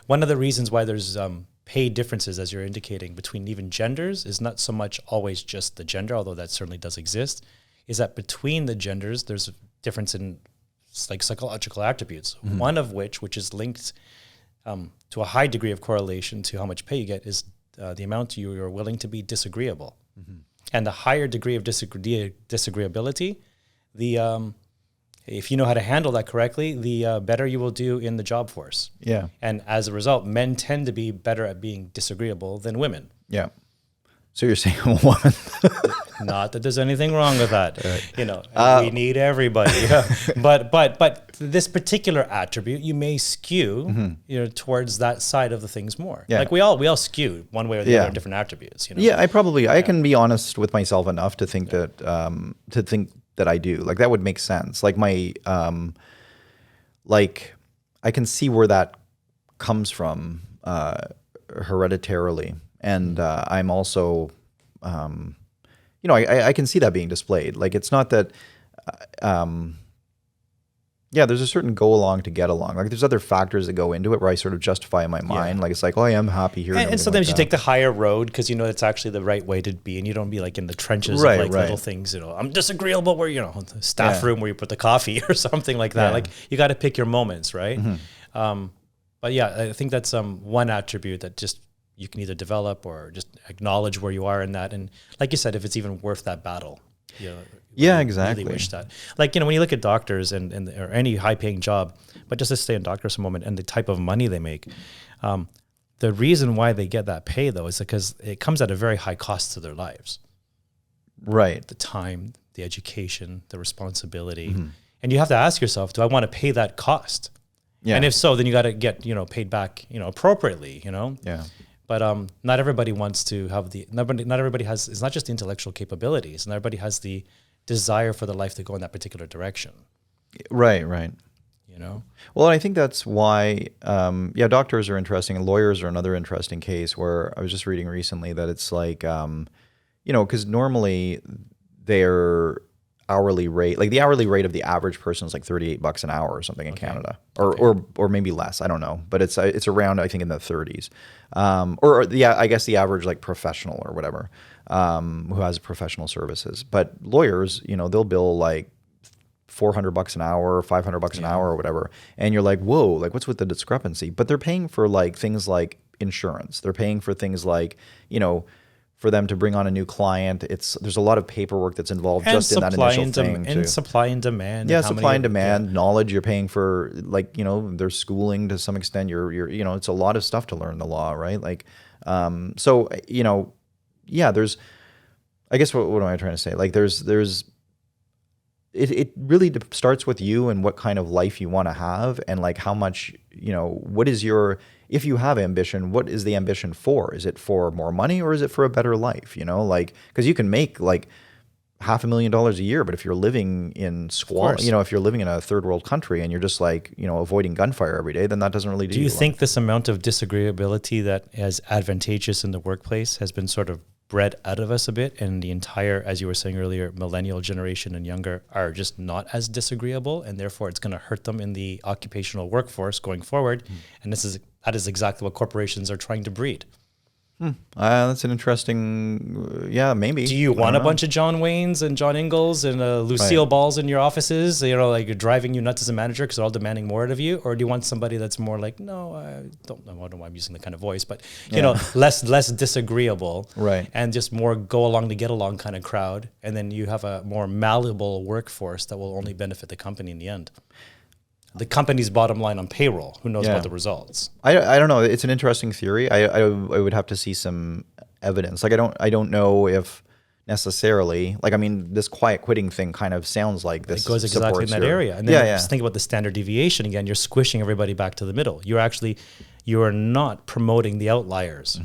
one of the reasons why there's pay differences, as you're indicating, between even genders is not so much always just the gender, although that certainly does exist, is that between the genders, there's a difference in like psychological attributes. One of which is linked to a high degree of correlation to how much pay you get, is the amount you are willing to be disagreeable. And the higher degree of disagreeability, if you know how to handle that correctly, the better you will do in the job force. yeah, And as a result, men tend to be better at being disagreeable than women. yeah. So you're saying one? Not that there's anything wrong with that. We need everybody. But this particular attribute, you may skew, towards that side of the things more. Yeah. Like we all skew one way or the other, different attributes. Yeah, I can be honest with myself enough to think that I do. Like that would make sense. Like my like I can see where that comes from hereditarily, and I'm also I can see that being displayed. Like it's not that there's a certain go along to get along. Like there's other factors that go into it where I sort of justify in my mind. Like it's like, oh, I am happy here. And sometimes you take the higher road because it's actually the right way to be, and you don't be like in the trenches Right, of like right. little things. I'm disagreeable where the staff room where you put the coffee or something like that. Yeah. Like you got to pick your moments, right? But yeah, I think that's one attribute that just you can either develop or just acknowledge where you are in that. And like you said, if it's even worth that battle. Yeah, exactly. Really wish that. Like, when you look at doctors and or any high paying job, but just to stay in doctors for a moment and the type of money they make, the reason why they get that pay though is because it comes at a very high cost to their lives. Right. The time, the education, the responsibility. And you have to ask yourself, do I want to pay that cost? Yeah. And if so, then you got to get, paid back, appropriately, Yeah. But not everybody wants to have not everybody has, it's not just the intellectual capabilities, and everybody has the desire for the life to go in that particular direction. Right. Well, I think that's why, doctors are interesting, and lawyers are another interesting case where I was just reading recently that it's like, because normally their hourly rate, like the hourly rate of the average person is like $38 an hour or something in Canada, or maybe less. I don't know, but it's around, I think, in the 30s, I guess the average like professional or whatever, who has professional services. But lawyers, they'll bill like $400 an hour, $500 an hour or whatever. And you're like, whoa, like what's with the discrepancy? But they're paying for like things like insurance. They're paying for things like, for them to bring on a new client. There's a lot of paperwork that's involved just in that initial thing. And supply and demand. Yeah, supply and demand, knowledge. You're paying for like, their schooling to some extent. You're it's a lot of stuff to learn the law, right? Like, there's, I guess what am I trying to say? Like it really starts with you and what kind of life you want to have, and like how much, what is if you have ambition, what is the ambition for? Is it for more money or is it for a better life? Like, because you can make like $500,000 a year, but if you're living in squalor, if you're living in a third world country and you're just like, avoiding gunfire every day, then that doesn't really do you. Do you think this amount of disagreeability that is advantageous in the workplace has been sort of bred out of us a bit, and the entire, as you were saying earlier, millennial generation and younger are just not as disagreeable, and therefore it's going to hurt them in the occupational workforce going forward? And that is exactly what corporations are trying to breed. That's an interesting. Yeah, maybe. Do you I want don't a know. bunch of John Waynes and John Ingalls and Lucille Right. Balls in your offices? You know, like driving you nuts as a manager because they're all demanding more out of you, or do you want somebody that's more like, no, I don't know why I'm using the kind of voice, but you know, less disagreeable, Right. and just more go along to get along kind of crowd, and then you have a more malleable workforce that will only benefit the company in the end. The company's bottom line on payroll. Who knows Yeah. about the results? I don't know. It's an interesting theory. I would have to see some evidence. Like I don't know if necessarily, like, I mean, this quiet quitting thing kind of sounds like this It goes exactly in supports that your- area. And then yeah. just think about the standard deviation again. You're squishing everybody back to the middle. You are not promoting the outliers.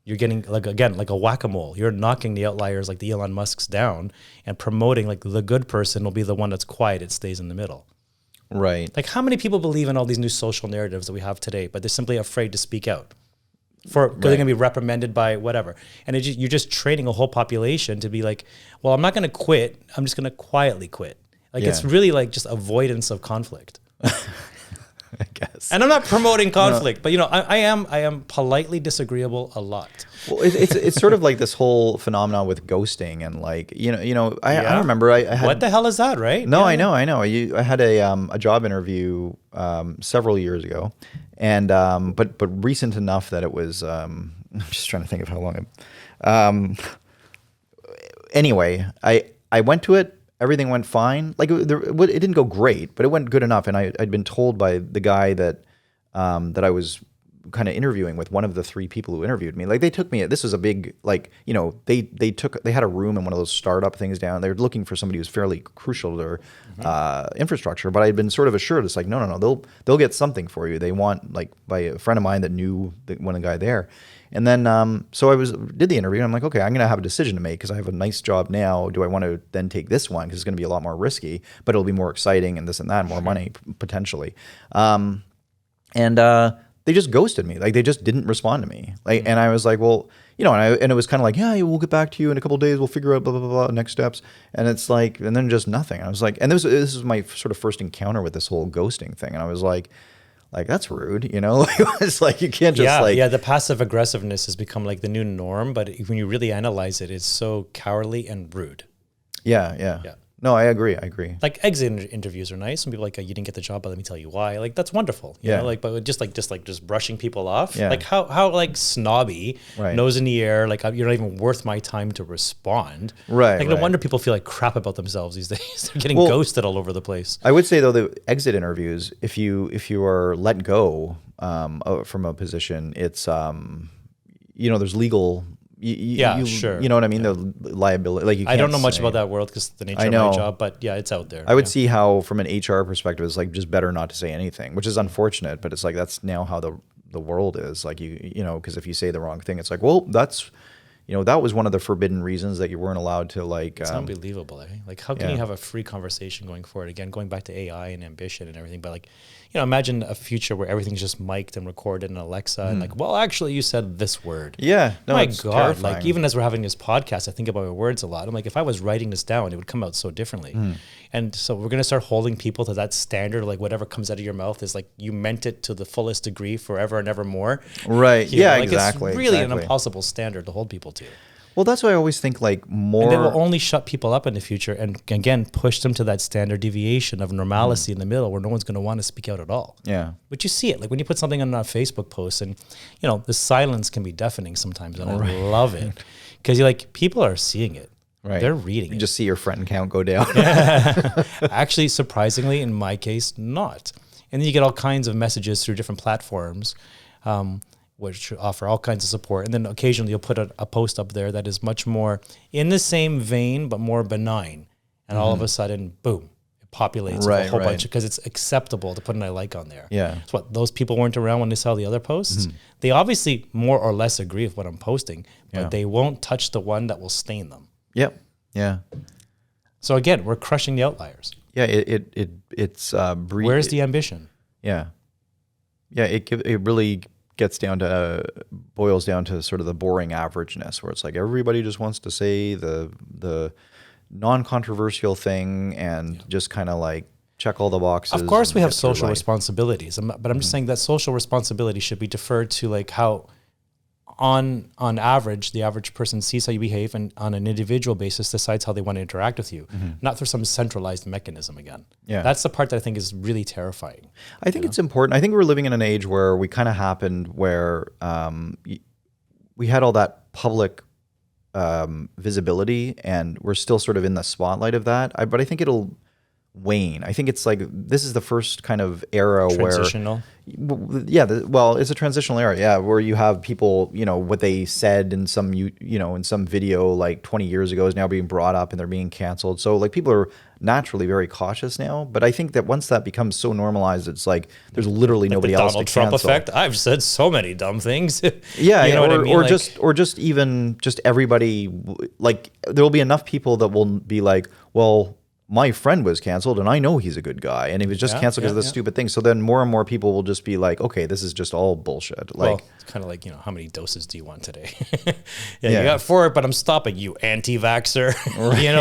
You're getting like a whack-a-mole. You're knocking the outliers like the Elon Musks down and promoting like the good person will be the one that's quiet. It stays in the middle. Right. Like how many people believe in all these new social narratives that we have today, but they're simply afraid to speak out because they're going to be reprimanded by whatever. And you're just training a whole population to be like, well, I'm not going to quit. I'm just going to quietly quit. Like it's really like just avoidance of conflict. I guess. And I'm not promoting conflict, but you know, I am politely disagreeable a lot. Well, it's sort of like this whole phenomenon with ghosting and like I remember I had What the hell is that, right? No, Yeah. I know. I had a job interview several years ago, and but recent enough that it was. I'm just trying to think of how long. Anyway, I went to it. Everything went fine. Like it didn't go great, but it went good enough. And I'd been told by the guy that I was kind of interviewing with, one of the three people who interviewed me. Like they took me. This was a big, like, you know, they had a room in one of those startup things down. They were looking for somebody who's fairly crucial to their infrastructure. But I'd been sort of assured, it's like no, they'll get something for you. They want, like, by a friend of mine that knew one of the guy there. And then, so I did the interview, and I'm like, okay, I'm going to have a decision to make because I have a nice job now. Do I want to then take this one because it's going to be a lot more risky, but it'll be more exciting and this and that, and more money potentially. And they just ghosted me. Like they just didn't respond to me. Like, and I was like, well, you know, and it was kind of like, yeah, we'll get back to you in a couple of days. We'll figure out blah, blah, blah, next steps. And it's like, and then just nothing. I was like, and this was my sort of first encounter with this whole ghosting thing. And I was like, that's rude, you know? It's like, you can't just the passive aggressiveness has become like the new norm, but when you really analyze it, it's so cowardly and rude. Yeah. No, I agree. Like exit interviews are nice. Some people are like, oh, you didn't get the job, but let me tell you why. Like that's wonderful. You know, like, but just brushing people off. Yeah. Like how like snobby, nose in the air. Like you're not even worth my time to respond. Right. Like no wonder people feel like crap about themselves these days. They're getting ghosted all over the place. I would say though, the exit interviews, if you are let go from a position, it's there's legal. Sure. You know what I mean? The liability, like I don't know much about that world because the nature of my job, but yeah, it's out there. I would see how, from an HR perspective, it's like just better not to say anything, which is unfortunate, but it's like that's now how the world is. Like you know, because if you say the wrong thing, it's like, well, that's, you know, that was one of the forbidden reasons that you weren't allowed to, like. It's unbelievable, eh? Like how can you have a free conversation going forward? Again, going back to AI and ambition and everything, but like, you know, imagine a future where everything's just mic'd and recorded in Alexa and like, well, actually you said this word. Yeah. No, My it's God. terrifying. Like even as we're having this podcast, I think about my words a lot. I'm like, if I was writing this down, it would come out so differently. And so we're going to start holding people to that standard. Like whatever comes out of your mouth is like, you meant it to the fullest degree forever and ever more. Right. You know, Yeah, like exactly. It's really exactly. an impossible standard to hold people to. Well, that's why I always think, like, more. And they will only shut people up in the future and again push them to that standard deviation of normalcy in the middle where no one's going to want to speak out at all. Yeah. But you see it, like when you put something on a Facebook post, and you know the silence can be deafening sometimes, and I love it because you're like, people are seeing it, Right. They're reading You it. just see your friend count go down. Actually, surprisingly, in my case, not. And then you get all kinds of messages through different platforms, which offer all kinds of support. And then occasionally you'll put a post up there that is much more in the same vein, but more benign. And all of a sudden, boom, it populates with a whole bunch because it's acceptable to put an I like on there. Yeah. So what, those people weren't around when they saw the other posts? They obviously more or less agree with what I'm posting, but they won't touch the one that will stain them. Yep. Yeah. So again, we're crushing the outliers. Yeah. It's Where's the ambition? Yeah. Yeah. It really gets down to boils down to sort of the boring averageness where it's like everybody just wants to say the non-controversial thing and just kind of like check all the boxes. Of course, we have get through social life. responsibilities, but I'm just saying that social responsibility should be deferred to like how on average, the average person sees how you behave and on an individual basis decides how they want to interact with you, not through some centralized mechanism again. Yeah. That's the part that I think is really terrifying. I think it's important. I think we're living in an age where we kind of happened where we had all that public visibility, and we're still sort of in the spotlight of that. But I think it'll wane. I think it's like this is the first kind of era Transitional. well, it's a transitional era, where you have people, what they said in some in some video like 20 years ago is now being brought up and they're being canceled. So like people are naturally very cautious now. But I think that once that becomes so normalized, it's like there's literally Like nobody the else Donald to Trump cancel. effect. I've said so many dumb things. Yeah, You know what I mean? or Like- just even everybody, like there will be enough people that will be like, well, my friend was canceled and I know he's a good guy and he was just canceled because of this stupid thing. So then more and more people will just be like, okay, this is just all bullshit. Like, well, it's kind of like, how many doses do you want today? You got 4, but I'm stopping you, anti-vaxxer.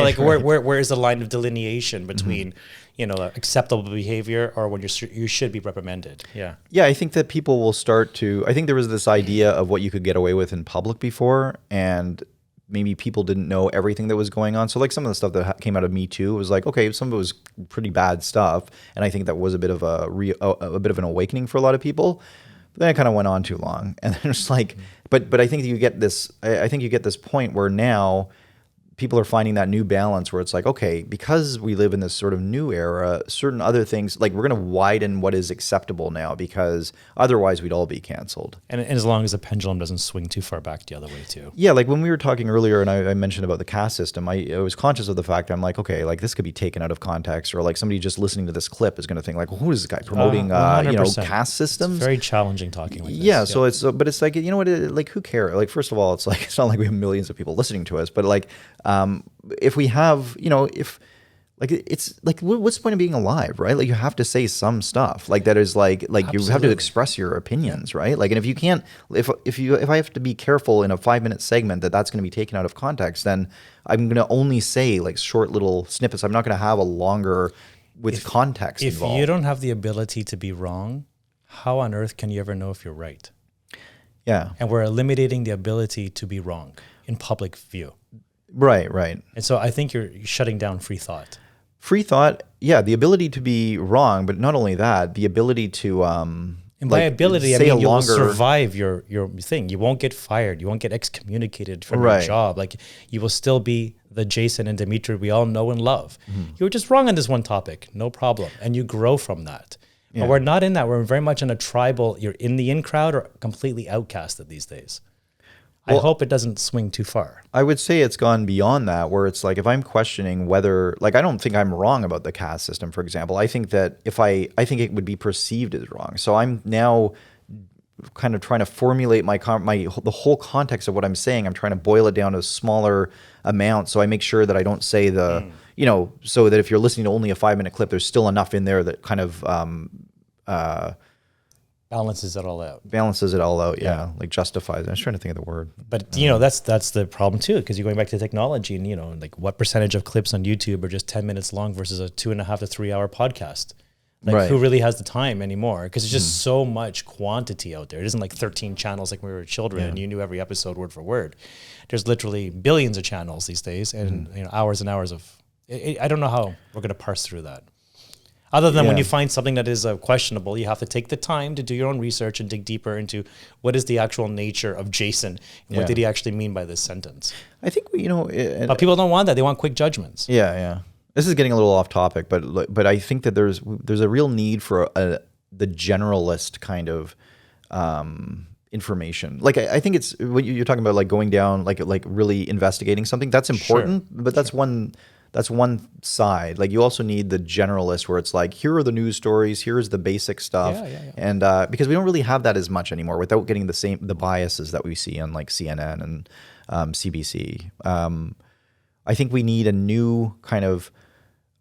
Like where is the line of delineation between, acceptable behavior or when you should be reprimanded? Yeah. Yeah, I think that people will start to, I think there was this idea of what you could get away with in public before, and maybe people didn't know everything that was going on. So like some of the stuff that came out of Me Too was like, okay, some of it was pretty bad stuff. And I think that was a bit of a bit of an awakening for a lot of people. But then it kind of went on too long. And then it's like, but I think you get this, I think you get this point where now people are finding that new balance where it's like, okay, because we live in this sort of new era, certain other things, like we're going to widen what is acceptable now, because otherwise we'd all be canceled. And as long as the pendulum doesn't swing too far back the other way too. Yeah, like when we were talking earlier and I mentioned about the caste system, I was conscious of the fact that I'm like, okay, like this could be taken out of context, or like somebody just listening to this clip is going to think like, well, who is this guy promoting, 100%. caste systems? It's very challenging talking like this. Yeah, so it's, but it's like, like who cares? Like, first of all, it's like, it's not like we have millions of people listening to us, but like, if we have, if like, it's like, what's the point of being alive, right? Like you have to say some stuff like that is like you have to Absolutely. express your opinions, right? Like, and if you can't, if I have to be careful in a 5-minute segment that's going to be taken out of context, then I'm going to only say like short little snippets. I'm not going to have a longer with context If involved. you don't have the ability to be wrong, how on earth can you ever know if you're right? Yeah. And we're eliminating the ability to be wrong in public view. Right. And so I think you're shutting down free thought. Free thought, yeah, the ability to be wrong, but not only that, the ability to And by ability, I mean you will survive your thing. You won't get fired. You won't get excommunicated from your job. Like you will still be the Jason and Dimitri we all know and love. You were just wrong on this one topic, no problem, and you grow from that. Yeah. But we're not in that. We're very much in a tribal. You're in the in crowd or completely outcasted these days. Well, I hope it doesn't swing too far. I would say it's gone beyond that, where it's like if I'm questioning whether, like, I don't think I'm wrong about the caste system, for example. I think that I think it would be perceived as wrong. So I'm now kind of trying to formulate the whole context of what I'm saying. I'm trying to boil it down to a smaller amount, so I make sure that I don't say so that if you're listening to only a 5-minute clip, there's still enough in there that kind of balances it all out. Yeah. Like justifies. I was trying to think of the word. But that's the problem too, because you're going back to technology, and like what percentage of clips on YouTube are just 10 minutes long versus a 2.5 to 3 hour podcast? Like who really has the time anymore? Because there's just so much quantity out there. It isn't like 13 channels like when we were children and you knew every episode word for word. There's literally billions of channels these days, and hours and hours of. I don't know how we're going to parse through that. Other than when you find something that is questionable, you have to take the time to do your own research and dig deeper into what is the actual nature of Jason and what did he actually mean by this sentence. I think but people don't want that; they want quick judgments. Yeah. This is getting a little off topic, but I think that there's a real need for the generalist kind of information. Like I think it's what you're talking about, like going down, like really investigating something. That's important, but that's one side. Like you also need the generalist, where it's like, here are the news stories, here's the basic stuff, and because we don't really have that as much anymore, without getting the biases that we see on like CNN and CBC. I think we need a new kind of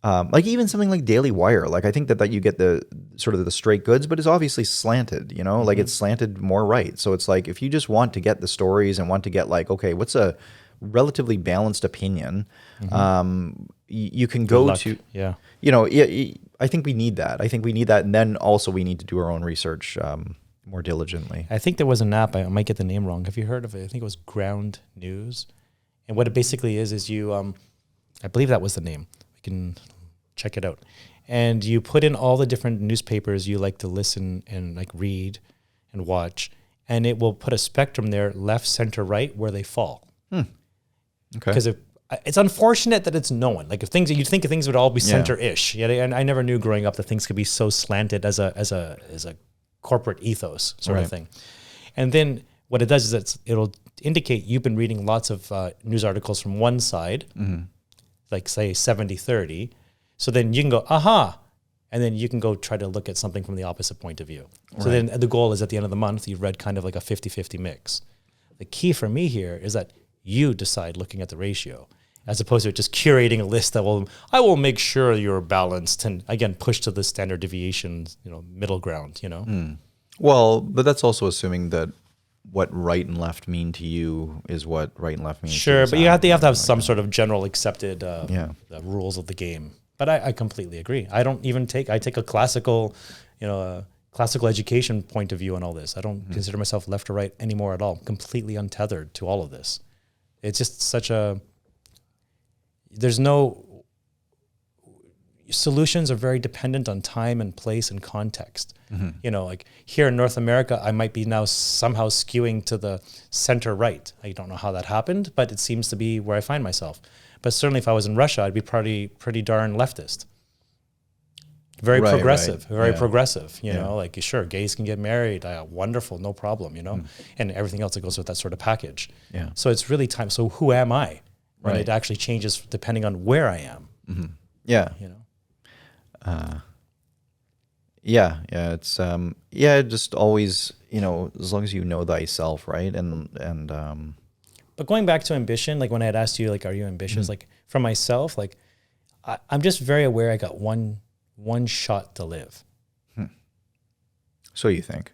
like even something like Daily Wire. Like I think that you get the sort of the straight goods, but it's obviously slanted, like it's slanted more right. So it's like, if you just want to get the stories and want to get like, okay, what's a relatively balanced opinion, you can go to, I think we need that. And then also we need to do our own research more diligently. I think there was an app. I might get the name wrong. Have you heard of it? I think it was Ground News. And what it basically is you, I believe that was the name. We can check it out. And you put in all the different newspapers you like to listen and like read and watch, and it will put a spectrum there, left, center, right, where they fall. Okay. Because it's unfortunate that it's known. Like if things, you'd think things would all be center-ish. Yeah, and I never knew growing up that things could be so slanted as a corporate ethos sort of thing. And then what it does is it'll indicate you've been reading lots of news articles from one side, like say 70-30. So then you can go, aha, and then you can go try to look at something from the opposite point of view. So then the goal is at the end of the month, you've read kind of like a 50-50 mix. The key for me here is that you decide looking at the ratio, as opposed to just curating a list that I will make sure you're balanced and again, push to the standard deviation, middle ground, Well, but that's also assuming that what right and left mean to you is what right and left means. Sure, but you have to have some sort of general accepted rules of the game. But I completely agree. I take a classical, classical education point of view on all this. I don't consider myself left or right anymore at all. Completely untethered to all of this. It's just there's no, solutions are very dependent on time and place and context. Like here in North America, I might be now somehow skewing to the center right. I don't know how that happened, but it seems to be where I find myself. But certainly if I was in Russia, I'd be pretty darn leftist. Very progressive, very progressive, you know, like sure, gays can get married, wonderful, no problem, and everything else that goes with that sort of package. Yeah. So it's really time. So who am I when it actually changes depending on where I am? Yeah. It's just always, as long as you know thyself, right? And But going back to ambition, like when I had asked you, like, are you ambitious? Like for myself, like I'm just very aware I got one shot to live. So you think?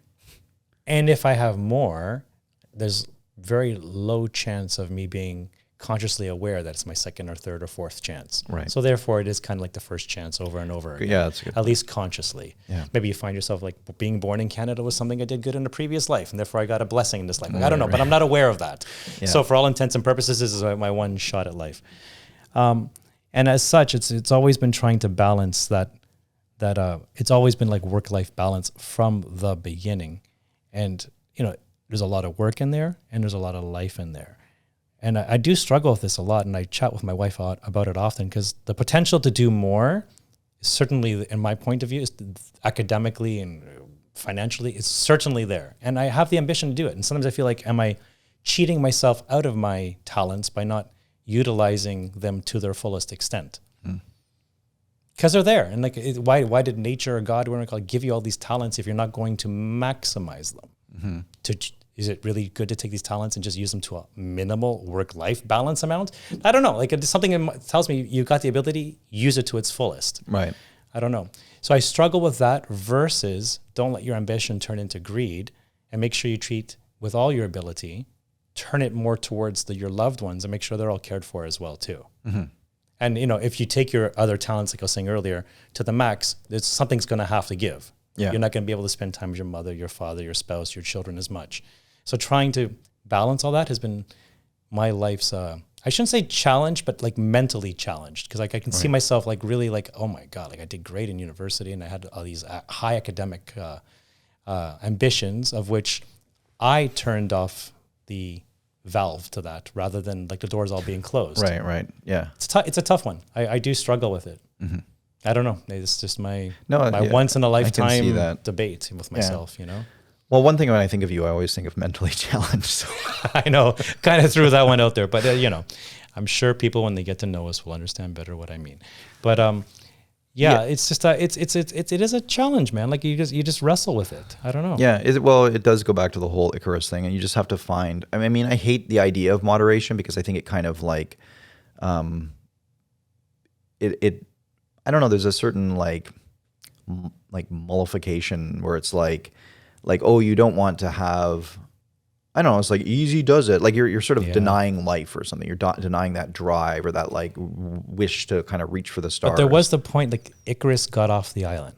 And if I have more, there's very low chance of me being consciously aware that it's my second or third or fourth chance. Right. So therefore it is kind of like the first chance over and over again. Yeah, that's good. At least consciously. Yeah. Maybe you find yourself like being born in Canada was something I did good in a previous life, and therefore I got a blessing in this life. Like, I don't know, but I'm not aware of that. Yeah. So for all intents and purposes, this is my one shot at life. And as such, it's always been trying to balance that it's always been like work-life balance from the beginning. And, there's a lot of work in there and there's a lot of life in there. And I do struggle with this a lot, and I chat with my wife about it often, because the potential to do more is certainly, in my point of view, is academically and financially, it's certainly there. And I have the ambition to do it. And sometimes I feel like, am I cheating myself out of my talents by not utilizing them to their fullest extent? Because they're there. And like, why did nature or God, whatever you call it, give you all these talents if you're not going to maximize them? Is it really good to take these talents and just use them to a minimal work-life balance amount? I don't know. Like it's something that tells me you've got the ability, use it to its fullest. Right. I don't know. So I struggle with that versus don't let your ambition turn into greed, and make sure you treat with all your ability, turn it more towards your loved ones and make sure they're all cared for as well too. And if you take your other talents, like I was saying earlier, to the max, something's going to have to give. Yeah. You're not going to be able to spend time with your mother, your father, your spouse, your children as much. So trying to balance all that has been my life's, I shouldn't say challenge, but like mentally challenged. Because like I can see myself like really like, oh my God, like I did great in university and I had all these high academic ambitions, of which I turned off the valve to that rather than like the doors all being closed. Right. Yeah. It's a tough one. I do struggle with it. I don't know. It's just my once in a lifetime debate with myself, Well, one thing when I think of you, I always think of mentally challenged. So. I know, kind of threw that one out there, but I'm sure people when they get to know us will understand better what I mean. But it's just it is a challenge, man. Like you just wrestle with it. I don't know. Yeah, it does go back to the whole Icarus thing, and you just have to find. I mean, I hate the idea of moderation because I think it kind of like, I don't know. There's a certain like mollification where it's like, oh, you don't want to have, I don't know, it's like easy does it. Like you're sort of denying life or something. You're denying that drive or that like wish to kind of reach for the stars. But there was the point, like Icarus got off the island.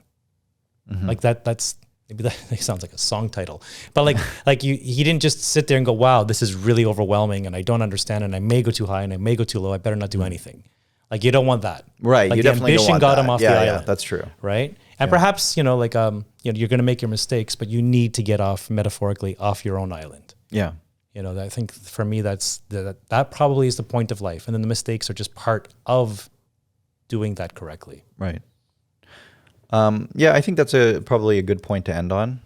Like that's maybe that sounds like a song title, but he didn't just sit there and go, wow, this is really overwhelming and I don't understand and I may go too high and I may go too low. I better not do anything. Like, you don't want that. Right. Like, You the definitely don't ambition want got that. him off Yeah, the yeah, island. that's true. Right. And perhaps, you're going to make your mistakes, but you need to get off, metaphorically, off your own island. Yeah. I think for me, that probably is the point of life. And then the mistakes are just part of doing that correctly. Right. Yeah, I think that's probably a good point to end on.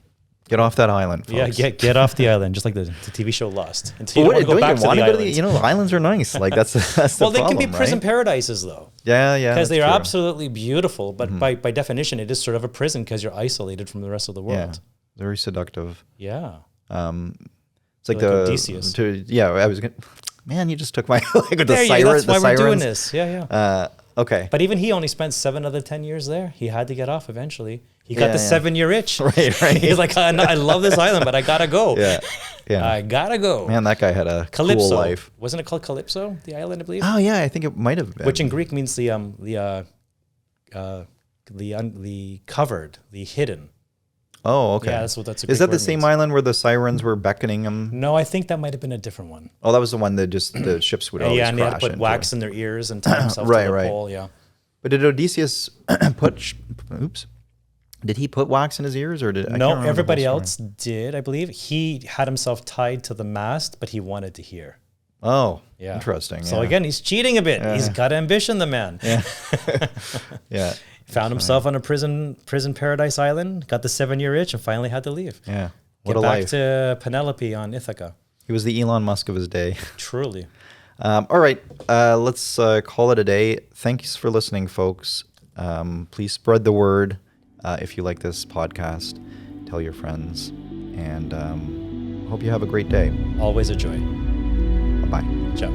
Get off that island, folks. Yeah, get off the island, just like the TV show Lost. Until Well, you don't want to go back to the island. Islands are nice. Like that's the Well, they problem, can be prison right? paradises, though. Yeah, Because they are true. absolutely beautiful, but by definition, it is sort of a prison because you're isolated from the rest of the Yeah, world. very seductive. Yeah. It's like Like Odysseus. I was gonna. Man, you just took my like with the There you go. siren. That's The why we're doing sirens. this. Yeah. Okay. But even he only spent 7 of the 10 years there. He had to get off eventually. He got Yeah, the yeah. 7-year itch. Right. He's like, I love this island, but I gotta go. Yeah. I gotta go. Man, that guy had a Calypso. cool life. Wasn't it called Calypso, the island, I believe? Oh yeah, I think it might have been. Which in Greek means the covered, the hidden. Oh, okay. Yeah, that's what that's. Is that the same island where the sirens were beckoning him? No, I think that might have been a different one. Oh, that was the one that just the ships would always Yeah, and they had crash to put into. wax in their ears and tie himself Right, to the right. pole. Yeah. But did Odysseus Did he put wax in his ears, or did I can't No, remember the everybody whole else story. did, I believe. He had himself tied to the mast, but he wanted to hear. Oh, Yeah. interesting. So yeah. again, he's cheating a bit. Yeah. He's got ambition, the man. Yeah. Yeah. Found himself on a prison paradise island, got the 7-year itch, and finally had to leave. Yeah. What Get a back life. to Penelope on Ithaca. He was the Elon Musk of his day. Truly. All right. Let's call it a day. Thanks for listening, folks. Please spread the word if you like this podcast. Tell your friends. And hope you have a great day. Always a joy. Bye-bye. Ciao.